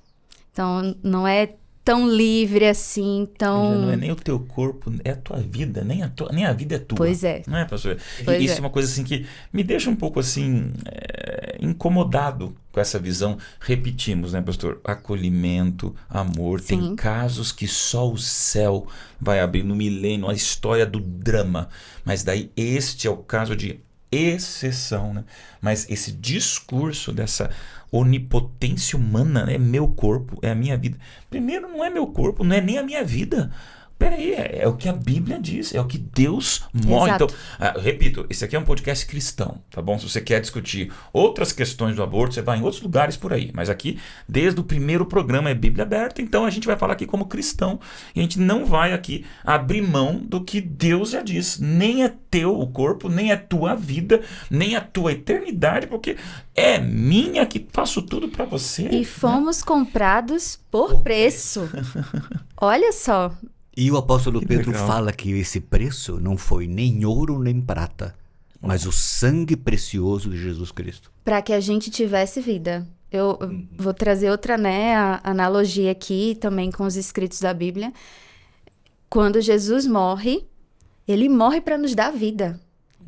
Então, não é tão livre assim, tão... Não é nem o teu corpo, é a tua vida, nem a vida é tua. Pois é. Não é, pastor? Pois Isso é. é uma coisa assim que me deixa um pouco assim, incomodado com essa visão. Repetimos, né, pastor? Acolhimento, amor. Sim. Tem casos que só o céu vai abrir no milênio, a história do drama. Mas daí este é o caso de exceção, né? Mas esse discurso dessa onipotência humana, né? É meu corpo, é a minha vida. Primeiro, não é meu corpo, não é nem a minha vida. Peraí, é o que a Bíblia diz, é o que Deus mostra. Exato. Então, repito, esse aqui é um podcast cristão, tá bom? Se você quer discutir outras questões do aborto, você vai em outros lugares por aí. Mas aqui, desde o primeiro programa, é Bíblia aberta, então a gente vai falar aqui como cristão. E a gente não vai aqui abrir mão do que Deus já diz. Nem é teu o corpo, nem é tua vida, nem a tua eternidade, porque é minha que faço tudo pra você. E fomos comprados por preço. Olha só. E o apóstolo Que Pedro legal. fala que esse preço não foi nem ouro nem prata, mas o sangue precioso de Jesus Cristo. Para que a gente tivesse vida. Eu vou trazer outra, né, a analogia aqui também com os escritos da Bíblia. Quando Jesus morre, ele morre para nos dar vida.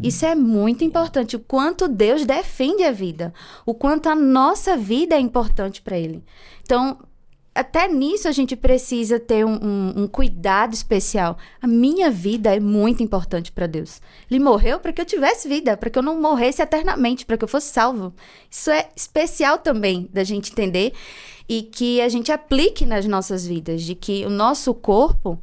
Isso é muito importante. O quanto Deus defende a vida. O quanto a nossa vida é importante para ele. Então, até nisso a gente precisa ter um cuidado especial. A minha vida é muito importante para Deus. Ele morreu para que eu tivesse vida, para que eu não morresse eternamente, para que eu fosse salvo. Isso é especial também da gente entender e que a gente aplique nas nossas vidas, de que o nosso corpo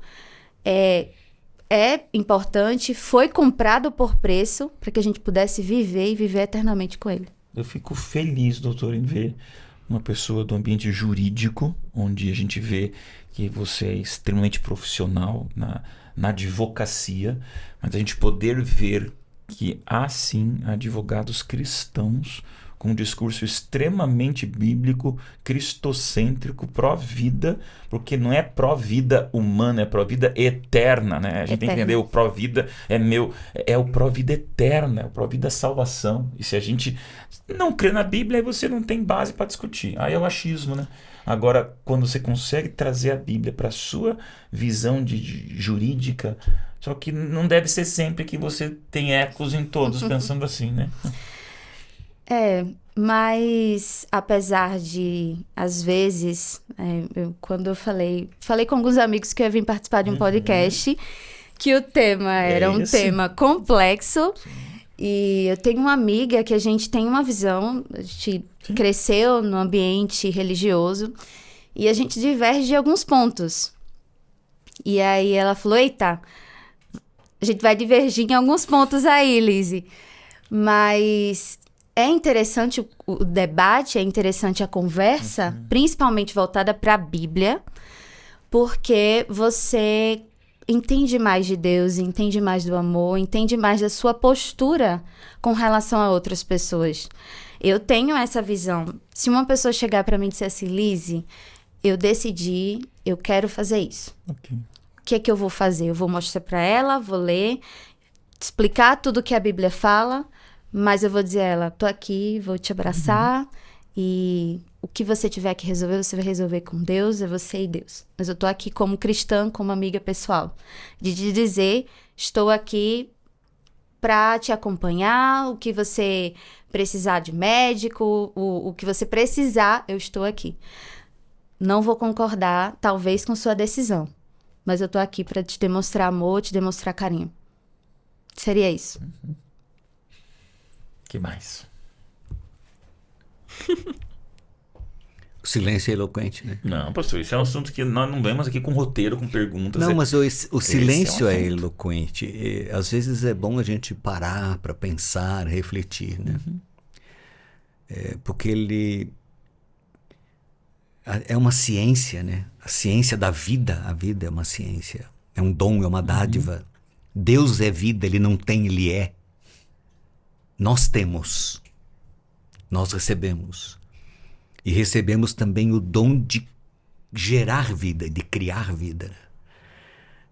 é importante, foi comprado por preço para que a gente pudesse viver e viver eternamente com ele. Eu fico feliz, doutor, em ver uma pessoa do ambiente jurídico, onde a gente vê que você é extremamente profissional na advocacia, mas a gente poder ver que há sim advogados cristãos com um discurso extremamente bíblico, cristocêntrico, pró-vida, porque não é pró-vida humana, é pró-vida eterna, né? A gente tem que entender, o pró-vida é o pró-vida eterna, é o pró-vida salvação. E se a gente não crê na Bíblia, aí você não tem base para discutir. Aí é o achismo, né? Agora, quando você consegue trazer a Bíblia para a sua visão de jurídica, só que não deve ser sempre que você tem ecos em todos pensando assim, né? Mas apesar de, às vezes, quando eu falei com alguns amigos que eu ia vir participar de um podcast, que o tema era um tema complexo. Sim. E eu tenho uma amiga que a gente tem uma visão, a gente cresceu no ambiente religioso e a gente diverge de alguns pontos. E aí ela falou, eita, a gente vai divergir em alguns pontos aí, Lizzy. Mas é interessante o debate, é interessante a conversa, principalmente voltada para a Bíblia, porque você entende mais de Deus, entende mais do amor, entende mais da sua postura com relação a outras pessoas. Eu tenho essa visão. Se uma pessoa chegar para mim e disser assim, Lizzy, eu decidi, eu quero fazer isso. Okay. O que é que eu vou fazer? Eu vou mostrar para ela, vou ler, explicar tudo que a Bíblia fala, mas eu vou dizer a ela, tô aqui, vou te abraçar e o que você tiver que resolver, você vai resolver com Deus, é você e Deus. Mas eu tô aqui como cristã, como amiga pessoal. De te dizer, estou aqui para te acompanhar, o que você precisar de médico, o que você precisar, eu estou aqui. Não vou concordar, talvez, com sua decisão. mas eu tô aqui pra te demonstrar amor, te demonstrar carinho. Seria isso. Que mais? O silêncio é eloquente, né? Não, pastor, isso é um assunto que nós não vemos aqui com roteiro, com perguntas. Não, mas o silêncio é assunto. eloquente. E, às vezes é bom a gente parar para pensar, refletir, né? Porque ele é uma ciência, né? A ciência da vida. A vida é uma ciência. É um dom, é uma dádiva. Deus é vida, ele não tem, ele é. Nós temos. Nós recebemos. E recebemos também o dom de gerar vida, de criar vida.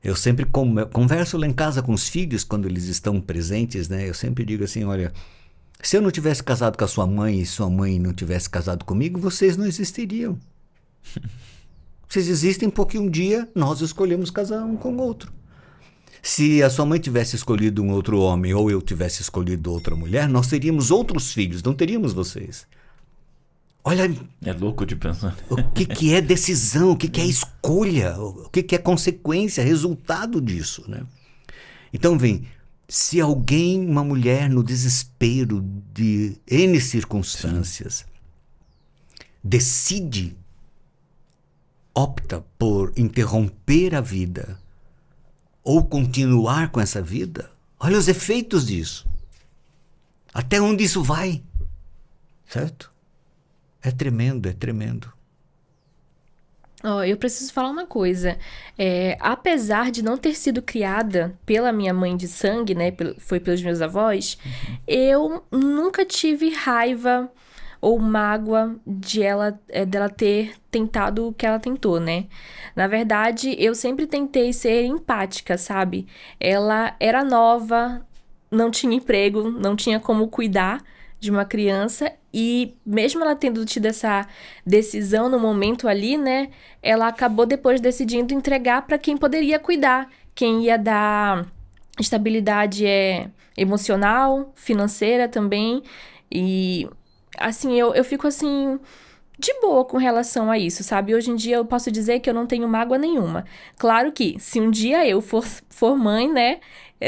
Eu sempre converso lá em casa com os filhos, quando eles estão presentes, né? Eu sempre digo assim, olha, se eu não tivesse casado com a sua mãe e sua mãe não tivesse casado comigo, vocês não existiriam. Vocês existem porque um dia nós escolhemos casar um com o outro. Se a sua mãe tivesse escolhido um outro homem ou eu tivesse escolhido outra mulher, nós teríamos outros filhos, não teríamos vocês. Olha, É louco de pensar. o que é decisão, o que é escolha, o que é consequência, resultado disso, né? Então, vem, se alguém, uma mulher no desespero de N circunstâncias, decide, opta por interromper a vida ou continuar com essa vida, olha os efeitos disso. Até onde isso vai, certo? É tremendo, é tremendo. Eu preciso falar uma coisa. Apesar de não ter sido criada pela minha mãe de sangue, né? Foi pelos meus avós, eu nunca tive raiva ou mágoa dela ter tentado o que ela tentou, né? Na verdade, eu sempre tentei ser empática, sabe? Ela era nova, não tinha emprego, não tinha como cuidar de uma criança, e mesmo ela tendo tido essa decisão no momento ali, né, ela acabou depois decidindo entregar para quem poderia cuidar, quem ia dar estabilidade emocional, financeira também, e assim, eu fico assim de boa com relação a isso, sabe? Hoje em dia eu posso dizer que eu não tenho mágoa nenhuma. Claro que se um dia eu for mãe, né,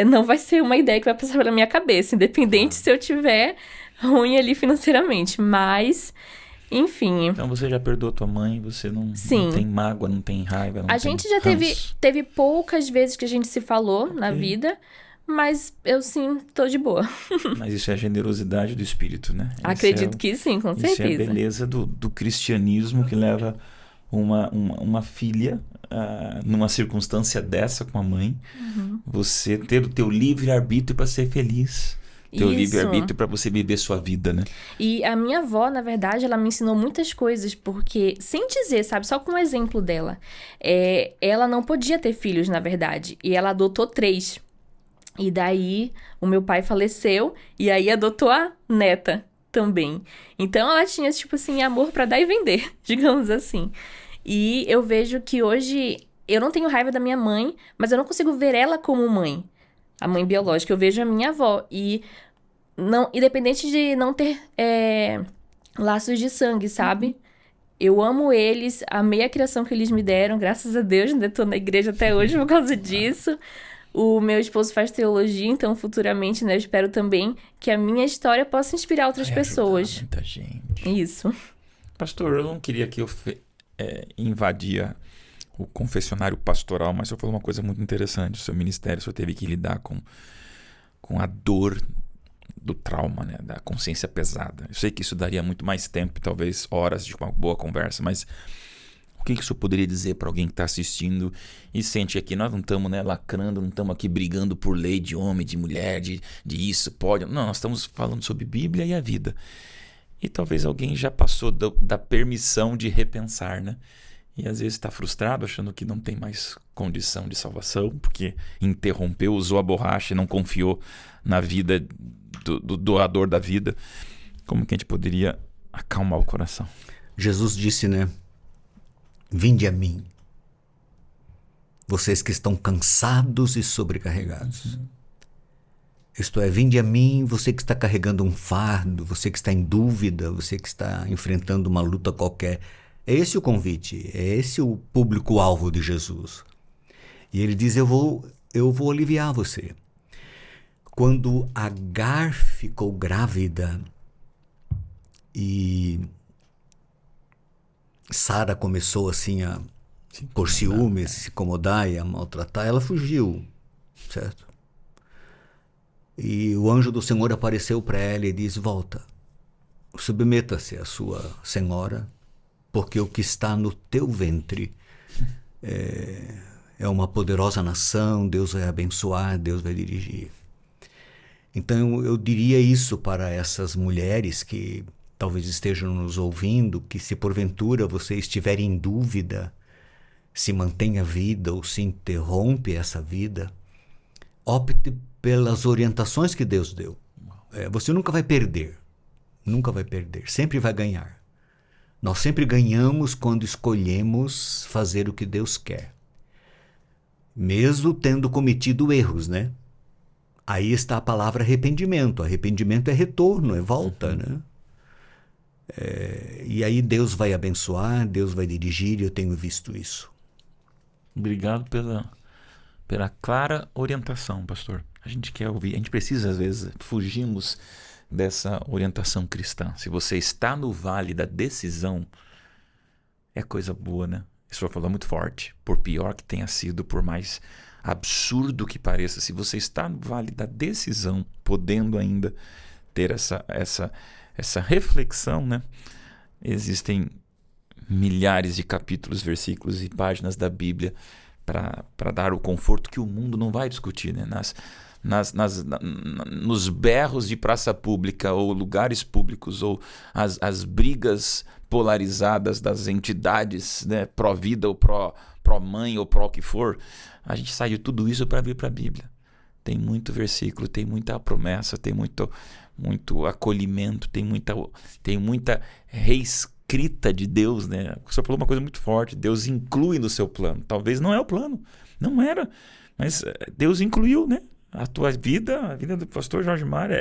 não vai ser uma ideia que vai passar pela minha cabeça, independente se eu tiver ruim ali financeiramente, mas, enfim. Então você já perdoou tua mãe, você não Sim. tem mágoa, não tem raiva, não A tem gente já ranço. teve poucas vezes que a gente se falou na vida, mas eu sim tô de boa. Mas isso é a generosidade do espírito, né? Acredito que sim, com Isso é a certeza. beleza do cristianismo que leva uma filha numa circunstância dessa com a mãe, você ter o teu livre-arbítrio para ser feliz. Teu Isso. livre-arbítrio para você viver sua vida, né? E a minha avó, na verdade, ela me ensinou muitas coisas, porque, sem dizer, sabe, só com o exemplo dela, ela não podia ter filhos, na verdade, e ela adotou 3. E daí, o meu pai faleceu, e aí adotou a neta também. Então, ela tinha, tipo assim, amor pra dar e vender, digamos assim. E eu vejo que hoje, eu não tenho raiva da minha mãe, mas eu não consigo ver ela como mãe. A mãe biológica, eu vejo a minha avó. E, não, independente de não ter laços de sangue, sabe? Eu amo eles, amei a criação que eles me deram, graças a Deus, ainda tô na igreja até hoje por causa disso. O meu esposo faz teologia, então futuramente, né, eu espero também que a minha história possa inspirar outras Vai ajudar pessoas. muita gente. Isso. Pastor, eu não queria que eu invadia o confessionário pastoral, mas o senhor falou uma coisa muito interessante. O seu ministério, o senhor teve que lidar com a dor do trauma, né? Da consciência pesada. Eu sei que isso daria muito mais tempo, talvez horas de uma boa conversa, mas o que o senhor poderia dizer para alguém que está assistindo e sente aqui, nós não estamos, né, lacrando, não estamos aqui brigando por lei de homem, de mulher, de isso, pode. Não, nós estamos falando sobre Bíblia e a vida. E talvez alguém já passou da permissão de repensar, né? E às vezes está frustrado, achando que não tem mais condição de salvação, porque interrompeu, usou a borracha e não confiou na vida do doador da vida. Como que a gente poderia acalmar o coração? Jesus disse, né? Vinde a mim, vocês que estão cansados e sobrecarregados. Isto é, vinde a mim, você que está carregando um fardo, você que está em dúvida, você que está enfrentando uma luta qualquer. É esse o convite, é esse o público-alvo de Jesus. E ele diz, eu vou aliviar você. Quando Agar ficou grávida e Sara começou assim a por ciúmes, se incomodar e a maltratar, ela fugiu, certo? E o anjo do Senhor apareceu para ela e disse, volta, submeta-se à sua senhora, porque o que está no teu ventre é uma poderosa nação, Deus vai abençoar, Deus vai dirigir. Então eu diria isso para essas mulheres que talvez estejam nos ouvindo, que se porventura você estiver em dúvida se mantém a vida ou se interrompe essa vida, opte pelas orientações que Deus deu. Você nunca vai perder, sempre vai ganhar. Nós sempre ganhamos quando escolhemos fazer o que Deus quer, mesmo tendo cometido erros, né? Aí está a palavra arrependimento. Arrependimento é retorno, é volta, né? E aí Deus vai abençoar, Deus vai dirigir, e eu tenho visto isso. Obrigado pela clara orientação, pastor. A gente quer ouvir, a gente precisa, às vezes, fugimos dessa orientação cristã. Se você está no vale da decisão, é coisa boa, né? O senhor falou muito forte, por pior que tenha sido, por mais absurdo que pareça, se você está no vale da decisão, podendo ainda ter essa reflexão, né? Existem milhares de capítulos, versículos e páginas da Bíblia para dar o conforto que o mundo não vai discutir, né? Nos berros de praça pública ou lugares públicos ou as brigas polarizadas das entidades, né, pró-vida ou pró-mãe ou pró-o que for, a gente sai de tudo isso para vir para a Bíblia. Tem muito versículo, tem muita promessa, tem muito acolhimento, tem muita reescrita de Deus, né? O senhor falou uma coisa muito forte, Deus inclui no seu plano. Talvez não é o plano, não era, mas Deus incluiu, né? A tua vida, a vida do pastor Jorge Mário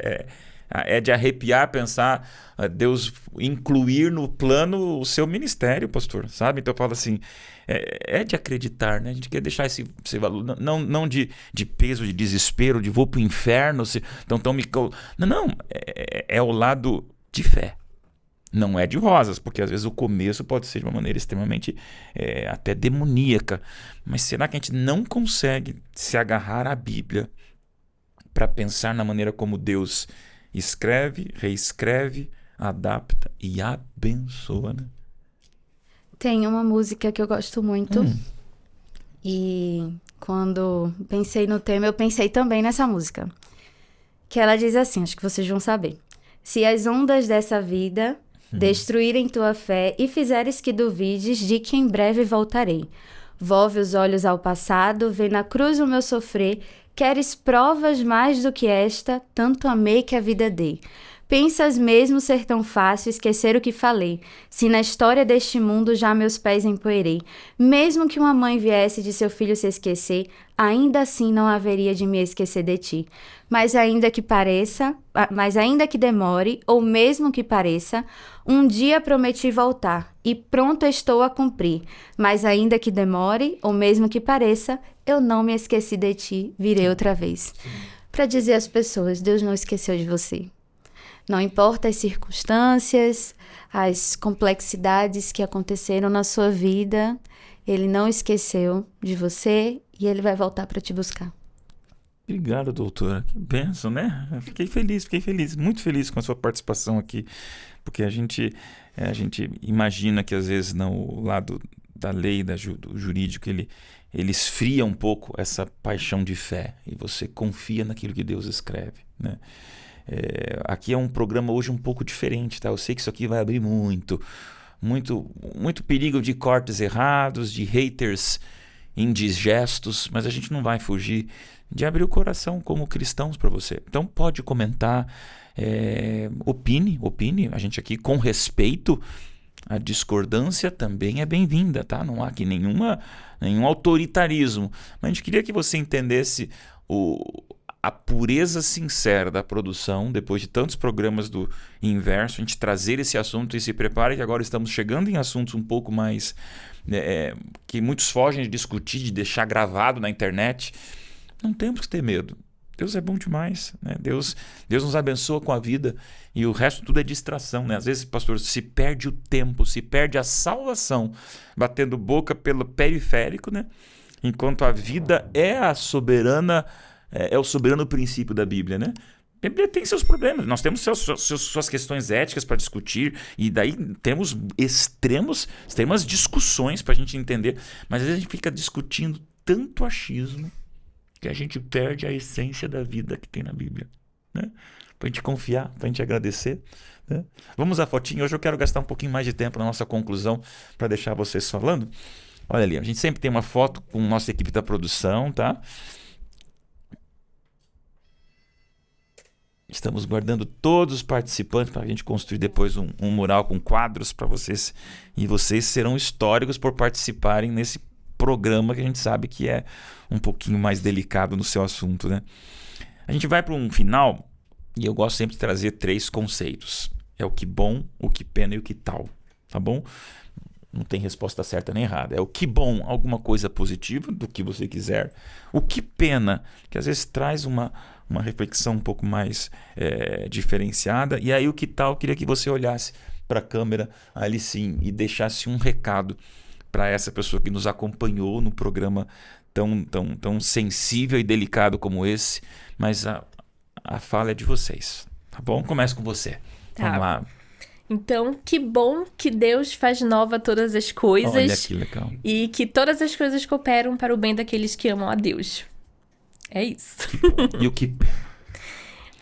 é de arrepiar pensar Deus incluir no plano o seu ministério, pastor, sabe? Então eu falo assim, é de acreditar, né? A gente quer deixar esse valor, não de peso, de desespero, de vou pro inferno, Não, é o lado de fé. Não é de rosas, porque às vezes o começo pode ser de uma maneira extremamente até demoníaca. Mas será que a gente não consegue se agarrar à Bíblia para pensar na maneira como Deus escreve, reescreve, adapta e abençoa, né? Tem uma música que eu gosto muito. E quando pensei no tema, eu pensei também nessa música. Que ela diz assim, acho que vocês vão saber. Se as ondas dessa vida destruírem tua fé e fizeres que duvides de que em breve voltarei. Volve os olhos ao passado, vê na cruz o meu sofrer. Queres provas mais do que esta, tanto amei que a vida dei. Pensas mesmo ser tão fácil esquecer o que falei, se na história deste mundo já meus pés empoeirei. Mesmo que uma mãe viesse de seu filho se esquecer, ainda assim não haveria de me esquecer de ti. Mas ainda que demore, ou mesmo que pareça, um dia prometi voltar, e pronto estou a cumprir. Mas ainda que demore, ou mesmo que pareça, eu não me esqueci de ti, virei outra vez. Para dizer às pessoas, Deus não esqueceu de você. Não importa as circunstâncias, as complexidades que aconteceram na sua vida, Ele não esqueceu de você e Ele vai voltar para te buscar. Obrigado, doutora. Que bênção, né? Eu fiquei feliz, muito feliz com a sua participação aqui, porque a gente imagina que às vezes o lado da lei, do jurídico, ele esfria um pouco essa paixão de fé e você confia naquilo que Deus escreve, né? Aqui é um programa hoje um pouco diferente, tá? Eu sei que isso aqui vai abrir muito perigo de cortes errados, de haters indigestos, mas a gente não vai fugir de abrir o coração como cristãos para você. Então pode comentar, opine, a gente aqui com respeito, a discordância também é bem-vinda, tá? Não há aqui nenhum autoritarismo, mas a gente queria que você entendesse a pureza sincera da produção, depois de tantos programas do Inverso, a gente trazer esse assunto e se prepare que agora estamos chegando em assuntos um pouco mais que muitos fogem de discutir, de deixar gravado na internet. Não temos que ter medo. Deus é bom demais, né? Deus nos abençoa com a vida e o resto tudo é distração, né? Às vezes, pastor, se perde o tempo, se perde a salvação batendo boca pelo periférico, né? Enquanto a vida é a soberana, é o soberano princípio da Bíblia, né? A Bíblia tem seus problemas, nós temos suas questões éticas para discutir e daí temos extremas discussões para a gente entender, mas às vezes a gente fica discutindo tanto achismo que a gente perde a essência da vida que tem na Bíblia, né? Para a gente confiar, para a gente agradecer, né? Vamos à fotinha. Hoje eu quero gastar um pouquinho mais de tempo na nossa conclusão para deixar vocês falando. Olha ali, a gente sempre tem uma foto com nossa equipe da produção, tá? Estamos guardando todos os participantes para a gente construir depois um mural com quadros para vocês. E vocês serão históricos por participarem nesse programa que a gente sabe que é um pouquinho mais delicado no seu assunto, né? A gente vai para um final e eu gosto sempre de trazer 3 conceitos. É o que bom, o que pena e o que tal, tá bom? Não tem resposta certa nem errada. É o que bom, alguma coisa positiva do que você quiser. O que pena, que às vezes traz uma reflexão um pouco mais diferenciada. E aí o que tal, eu queria que você olhasse para a câmera ali sim e deixasse um recado para essa pessoa que nos acompanhou no programa tão sensível e delicado como esse. Mas a fala é de vocês, tá bom? Começa com você. Tá. Vamos lá. Então, que bom que Deus faz nova todas as coisas. Olha que legal. E que todas as coisas cooperam para o bem daqueles que amam a Deus. É isso. E o que...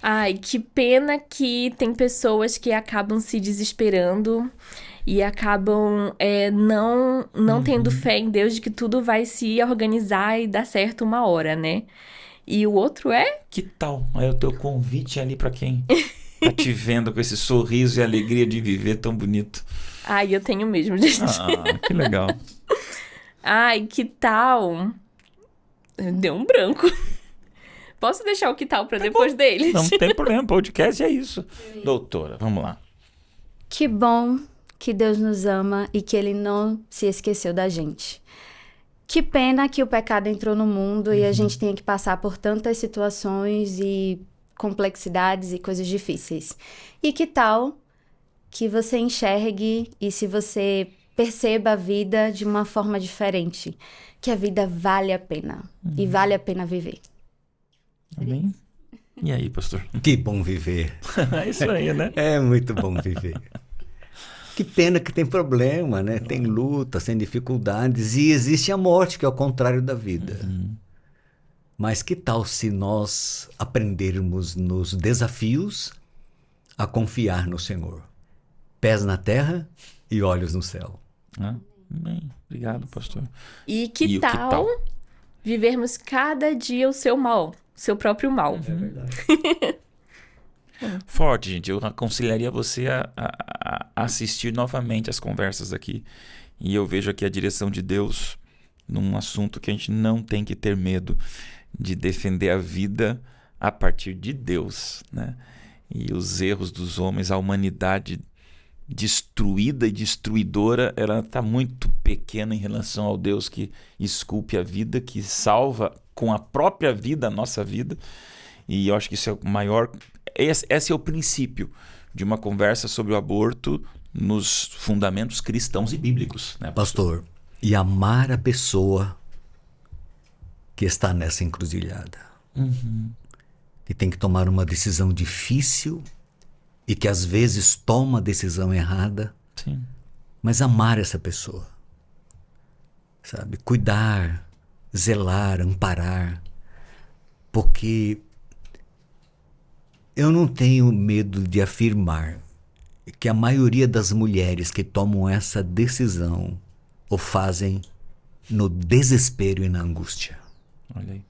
Ai, que pena que tem pessoas que acabam se desesperando e acabam não tendo fé em Deus de que tudo vai se organizar e dar certo uma hora, né? E o outro é... Que tal? Aí o teu convite ali para quem tá te vendo com esse sorriso e alegria de viver tão bonito. Ai, eu tenho mesmo, gente. Que legal. Ai, que tal? Deu um branco. Posso deixar o que tal para depois deles? Não tem problema, podcast é isso. Doutora, vamos lá. Que bom que Deus nos ama e que Ele não se esqueceu da gente. Que pena que o pecado entrou no mundo e a gente tem que passar por tantas situações e complexidades e coisas difíceis. E que tal que você enxergue e se você perceba a vida de uma forma diferente, que a vida vale a pena e vale a pena viver. Amém? E aí, pastor? Que bom viver. É isso aí, né? É muito bom viver. Que pena que tem problema, né? Tem lutas, tem dificuldades e existe a morte, que é o contrário da vida. Mas que tal se nós aprendermos nos desafios a confiar no Senhor? Pés na terra e olhos no céu. Amém. Obrigado, pastor. E que E o que tal tal? vivermos cada dia o seu mal, seu próprio mal? É verdade. Forte, gente. Eu aconselharia você a assistir novamente as conversas aqui. E eu vejo aqui a direção de Deus num assunto que a gente não tem que ter medo de defender a vida a partir de Deus, né? E os erros dos homens, a humanidade destruída e destruidora, ela está muito pequena em relação ao Deus que esculpe a vida, que salva com a própria vida a nossa vida. E eu acho que isso é o maior... Esse é o princípio de uma conversa sobre o aborto nos fundamentos cristãos e bíblicos, né, Pastor, e amar a pessoa que está nessa encruzilhada. Que tem que tomar uma decisão difícil e que às vezes toma a decisão errada, Sim. mas amar essa pessoa. Sabe? Cuidar, zelar, amparar. Porque eu não tenho medo de afirmar que a maioria das mulheres que tomam essa decisão o fazem no desespero e na angústia. Olha aí.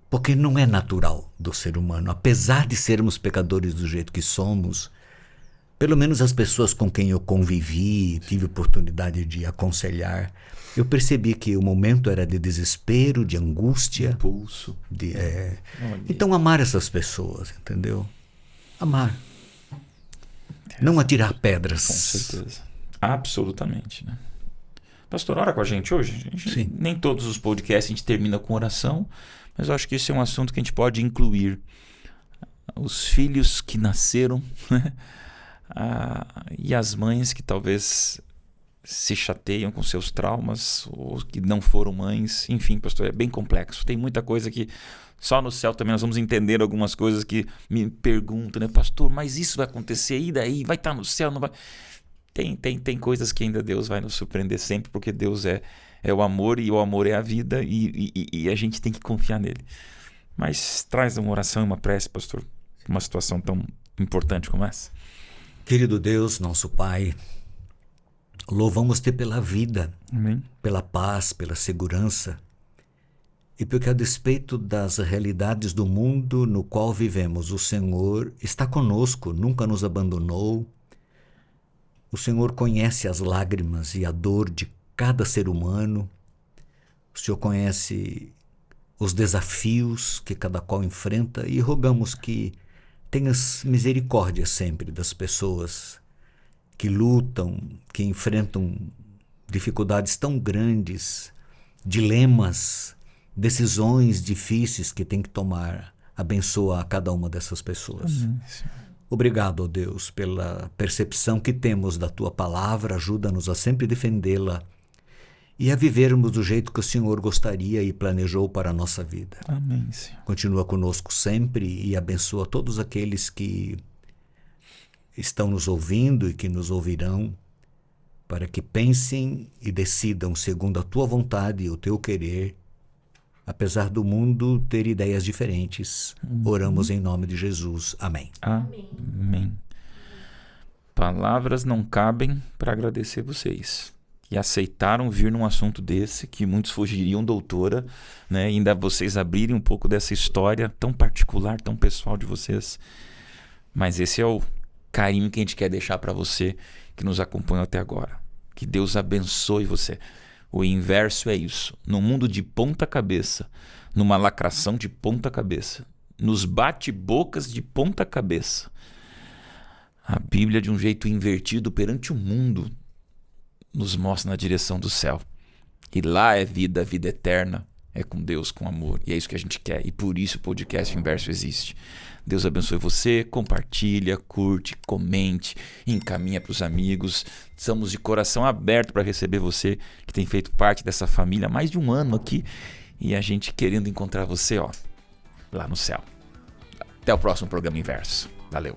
Porque não é natural do ser humano. Apesar de sermos pecadores do jeito que somos, pelo menos as pessoas com quem eu convivi, tive oportunidade de aconselhar, eu percebi que o momento era de desespero, de angústia. Impulso. Então amar essas pessoas, entendeu? Amar. Não atirar pedras. Com certeza. Absolutamente, né? Pastor, ora com a gente hoje. Sim. Nem todos os podcasts a gente termina com oração, mas eu acho que esse é um assunto que a gente pode incluir. Os filhos que nasceram, né? E as mães que talvez se chateiam com seus traumas, ou que não foram mães. Enfim, pastor, é bem complexo. Tem muita coisa que só no céu também nós vamos entender algumas coisas que me perguntam, né? Pastor, mas isso vai acontecer e daí? Vai estar no céu? Não vai? Tem coisas que ainda Deus vai nos surpreender sempre, porque Deus é o amor e o amor é a vida e a gente tem que confiar nele. Mas traz uma oração e uma prece, pastor, uma situação tão importante como essa. Querido Deus, nosso Pai, louvamos-te pela vida, Amém. pela paz, pela segurança e porque a despeito das realidades do mundo no qual vivemos, o Senhor está conosco, nunca nos abandonou. O Senhor conhece as lágrimas e a dor de cada ser humano. O Senhor conhece os desafios que cada qual enfrenta e rogamos que tenhas misericórdia sempre das pessoas que lutam, que enfrentam dificuldades tão grandes, dilemas, decisões difíceis que tem que tomar. Abençoa a cada uma dessas pessoas. Amém. Obrigado, ó Deus, pela percepção que temos da Tua palavra. Ajuda-nos a sempre defendê-la e a vivermos do jeito que o Senhor gostaria e planejou para a nossa vida. Amém, Senhor. Continua conosco sempre e abençoa todos aqueles que estão nos ouvindo e que nos ouvirão, para que pensem e decidam segundo a Tua vontade e o Teu querer, apesar do mundo ter ideias diferentes. Oramos em nome de Jesus. Amém. Amém. Palavras não cabem para agradecer vocês que aceitaram vir num assunto desse, que muitos fugiriam, doutora, né? E ainda vocês abrirem um pouco dessa história tão particular, tão pessoal de vocês. Mas esse é o carinho que a gente quer deixar para você que nos acompanhou até agora. Que Deus abençoe você. O inverso é isso. No mundo de ponta cabeça, numa lacração de ponta cabeça, nos bate-bocas de ponta cabeça, a Bíblia, de um jeito invertido perante o mundo, nos mostra na direção do céu. E lá é vida, a vida eterna, é com Deus, com amor. E é isso que a gente quer. E por isso o podcast Inverso existe. Deus abençoe você, compartilha, curte, comente, encaminha para os amigos. Estamos de coração aberto para receber você, que tem feito parte dessa família há mais de um ano aqui. E a gente querendo encontrar você, ó, lá no céu. Até o próximo programa Inverso. Valeu.